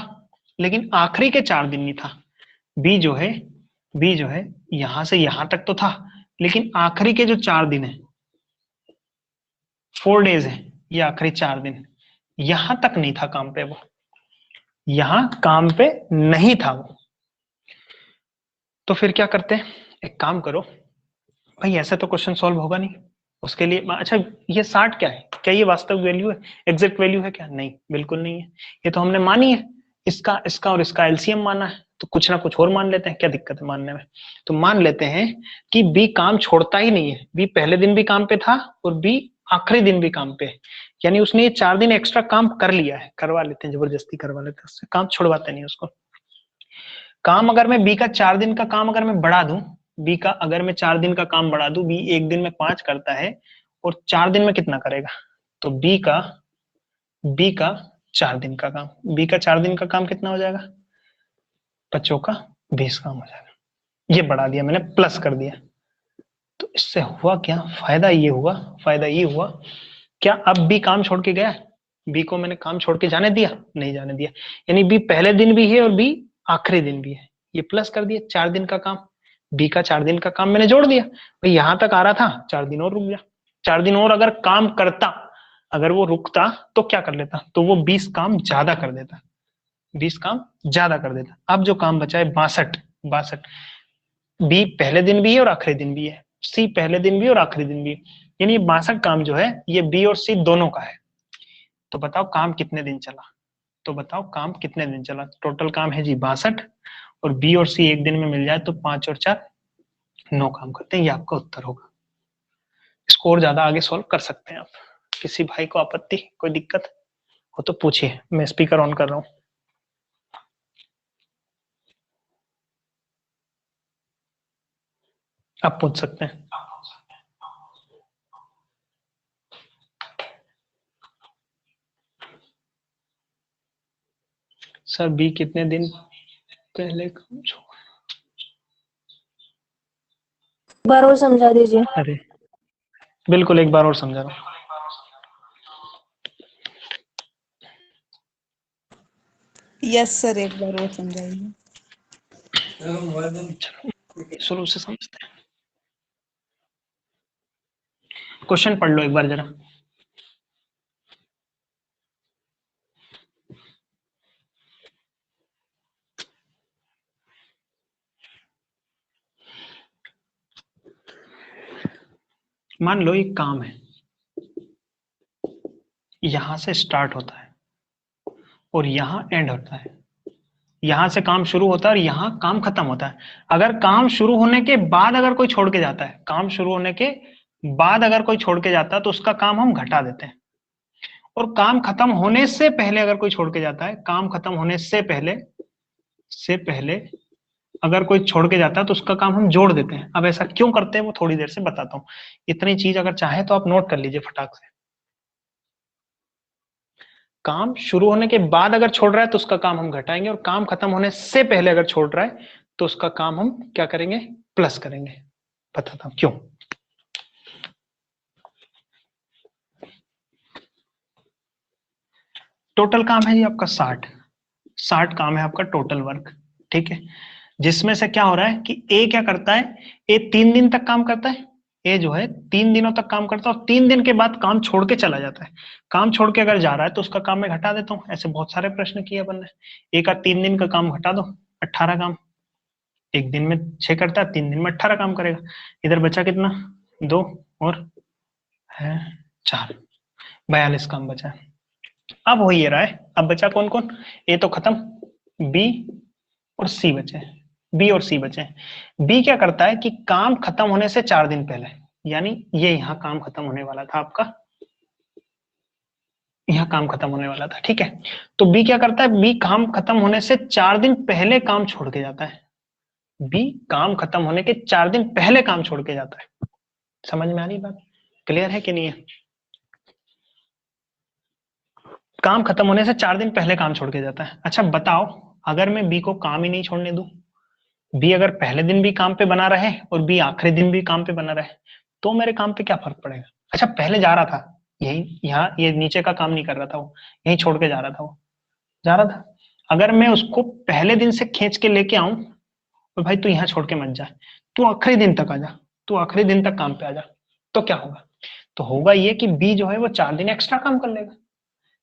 लेकिन आखिरी के 4 दिन नहीं था। बी जो है, बी जो है यहां से यहां तक तो था, लेकिन आखिरी के जो 4 दिन है, 4 days है, ये आखिरी 4 दिन, यहां तक नहीं था काम पे वो, यहां काम पे नहीं था वो। तो फिर क्या करते हैं? एक काम करो भाई, ऐसे तो क्वेश्चन सॉल्व होगा नहीं। उसके लिए अच्छा, ये 60 क्या है? क्या ये वास्तविक वैल्यू है, एग्जैक्ट वैल्यू है क्या? नहीं, बिल्कुल नहीं है। ये तो हमने मानी है, इसका इसका और इसका एलसीएम माना है, तो कुछ ना कुछ और मान लेते हैं, क्या दिक्कत है मानने में? तो मान लेते हैं कि बी काम छोड़ता ही नहीं है, बी पहले दिन भी काम पे था और बी आखिरी दिन भी काम पे है, यानी उसने ये 4 दिन एक्स्ट्रा काम कर लिया है। करवा लेते हैं, जबरदस्ती करवा लेते हैं उससे, काम छुड़वाते नहीं उसको। काम अगर मैं बी का 4 दिन का काम अगर मैं बढ़ा दूं, बी का अगर मैं 4 दिन का काम बढ़ा दूं, बी एक दिन में 5 करता है और 4 दिन में कितना करेगा? तो बी का 4 दिन का काम, बी का 4 दिन का काम कितना हो जाएगा? 5 का 20 काम हो जाएगा। ये बढ़ा दिया मैंने, प्लस कर दिया। तो इससे हुआ क्या? फायदा ये हुआ, फायदा ये हुआ, क्या अब बी काम छोड़ के गया? बी को मैंने काम छोड़ के जाने दिया? नहीं जाने दिया, यानी बी पहले दिन भी है और बी आखिरी दिन भी है। ये प्लस कर दिया 4 दिन का काम, बी का 4 दिन का काम मैंने जोड़ दिया। भाई यहां तक आ रहा था, 4 दिन और रुक गया। 4 दिन और अगर काम करता, अगर वो रुकता तो क्या कर लेता? तो वो 20 काम ज्यादा कर देता, 20 काम ज्यादा कर देता। अब जो काम बचा है 62, बी पहले दिन भी है और आखिरी दिन भी है, सी पहले दिन भी और आखिरी दिन भी है, यानी 62 काम जो है ये बी और सी दोनों का है। तो बताओ काम कितने दिन चला, तो बताओ काम कितने दिन चला। टोटल काम है जी 62, और बी और सी एक दिन में मिल जाए तो 5 और 4 9 काम करते हैं, ये आपका उत्तर होगा। इसको और ज्यादा आगे सॉल्व कर सकते हैं आप। किसी भाई को आपत्ति, कोई दिक्कत हो तो पूछिए, मैं स्पीकर ऑन कर रहा हूँ। आप पूछ सकते हैं। सर बी कितने दिन पहले काम छोड़ा? बार और समझा दीजिए। अरे बिल्कुल, एक बार और समझा रहा हूँ। यस सर, एक बार और समझाइए। शुरू से समझते हैं। क्वेश्चन पढ़ लो एक बार जरा। मान लो एक काम है, यहां से स्टार्ट होता है और यहां एंड होता है, यहां से काम शुरू होता है और यहां काम खत्म होता है। अगर काम शुरू होने के बाद अगर कोई छोड़ के जाता है, काम शुरू होने के बाद अगर कोई छोड़ के जाता है तो उसका काम हम घटा देते हैं, और काम खत्म होने से पहले अगर कोई छोड़ के जाता है, काम खत्म होने से पहले अगर कोई छोड़ के जाता है तो उसका काम हम जोड़ देते हैं। अब ऐसा क्यों करते हैं वो थोड़ी देर से बताता हूं। इतनी चीज अगर चाहे तो आप नोट कर लीजिए फटाक से। काम शुरू होने के बाद अगर छोड़ रहा है तो उसका काम हम घटाएंगे, और काम खत्म होने से पहले अगर छोड़ रहा है तो उसका काम हम क्या करेंगे, प्लस करेंगे। बताता हूं क्यों। टोटल काम है जी आपका 60 काम है आपका टोटल वर्क, ठीक है। जिसमें से क्या हो रहा है कि ए क्या करता है, ए 3 दिन तक काम करता है, ए जो है 3 दिनों तक काम करता है और 3 दिन के बाद काम छोड़ के चला जाता है। काम छोड़ के अगर जा रहा है तो उसका काम मैं घटा देता हूँ। ऐसे बहुत सारे प्रश्न किए अपन ने। ए का 3 दिन का काम घटा दो, 18 काम। एक दिन में 6 करता है, 3 दिन में 18 काम करेगा। इधर बचा कितना, 2 और है 4, 42 काम बचा है। अब हो ये रहा है, अब बचा कौन कौन, ए तो खत्म, बी और सी बचे, बी और सी बचे। बी क्या करता है कि काम खत्म होने से 4 दिन पहले, यानी ये यहाँ काम खत्म होने वाला था आपका, यहाँ काम खत्म होने वाला था, ठीक है। तो बी क्या करता है, बी काम खत्म होने से 4 दिन पहले काम छोड़ के जाता है। बी काम खत्म होने के 4 दिन पहले काम छोड़ के जाता है। समझ में आ रही बात, क्लियर है कि नहीं है। काम खत्म होने से 4 दिन पहले काम छोड़ के जाता है। अच्छा बताओ, अगर मैं बी को काम ही नहीं छोड़ने दूं, बी अगर पहले दिन भी काम पे बना रहे और बी आखिरी दिन भी काम पे बना रहे, तो मेरे काम पे क्या फर्क पड़ेगा। अच्छा पहले जा रहा था, यही यहाँ ये नीचे का काम नहीं कर रहा था वो, यही छोड़ के जा रहा था वो, जा रहा था। अगर मैं उसको पहले दिन से खींच के लेके आऊं, तो भाई तू यहाँ छोड़ के मत जा, तू आखिरी दिन तक आ जा, तू आखिरी दिन तक काम पे आ जा, तो क्या होगा, तो होगा ये कि बी जो है वो 4 दिन एक्स्ट्रा काम कर लेगा।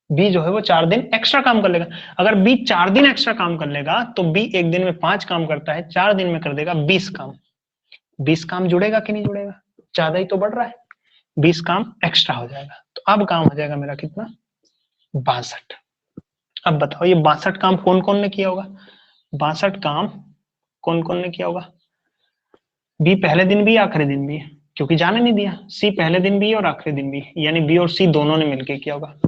बी जो है वो 4 दिन एक्स्ट्रा काम कर लेगा। अगर बी 4 दिन एक्स्ट्रा काम कर लेगा तो बी एक दिन में 5 काम करता है, 4 दिन में कर देगा 20 काम। 20 काम जुड़ेगा कि नहीं जुड़ेगा, ज्यादा ही तो बढ़ रहा है, 20 काम एक्स्ट्रा हो जाएगा। तो अब काम हो जाएगा मेरा कितना, 62। अब बताओ ये 62 काम कौन कौन ने किया होगा, 62 काम कौन कौन ने किया होगा। बी पहले दिन भी आखिरी दिन भी, क्योंकि जाने नहीं दिया। सी पहले दिन भी और आखिरी दिन भी, यानी बी और सी दोनों ने मिलकर किया होगा।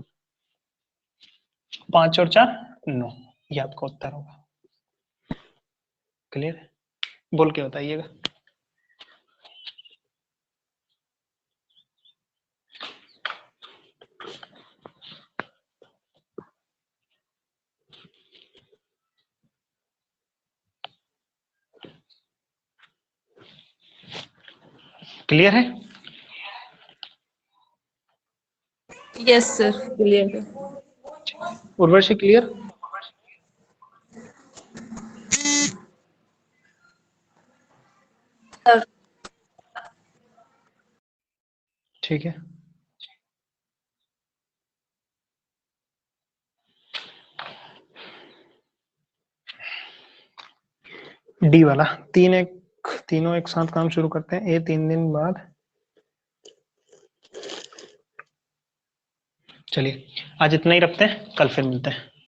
5 और 4 9, ये आपका उत्तर होगा। क्लियर है, बोल के बताइएगा। क्लियर है, यस सर, क्लियर है। उर्वशी क्लियर। सर ठीक है, डी वाला 3 एक तीनों एक साथ काम शुरू करते हैं। ए 3 दिन बाद, चलिए आज इतना ही रखते हैं, कल फिर मिलते हैं।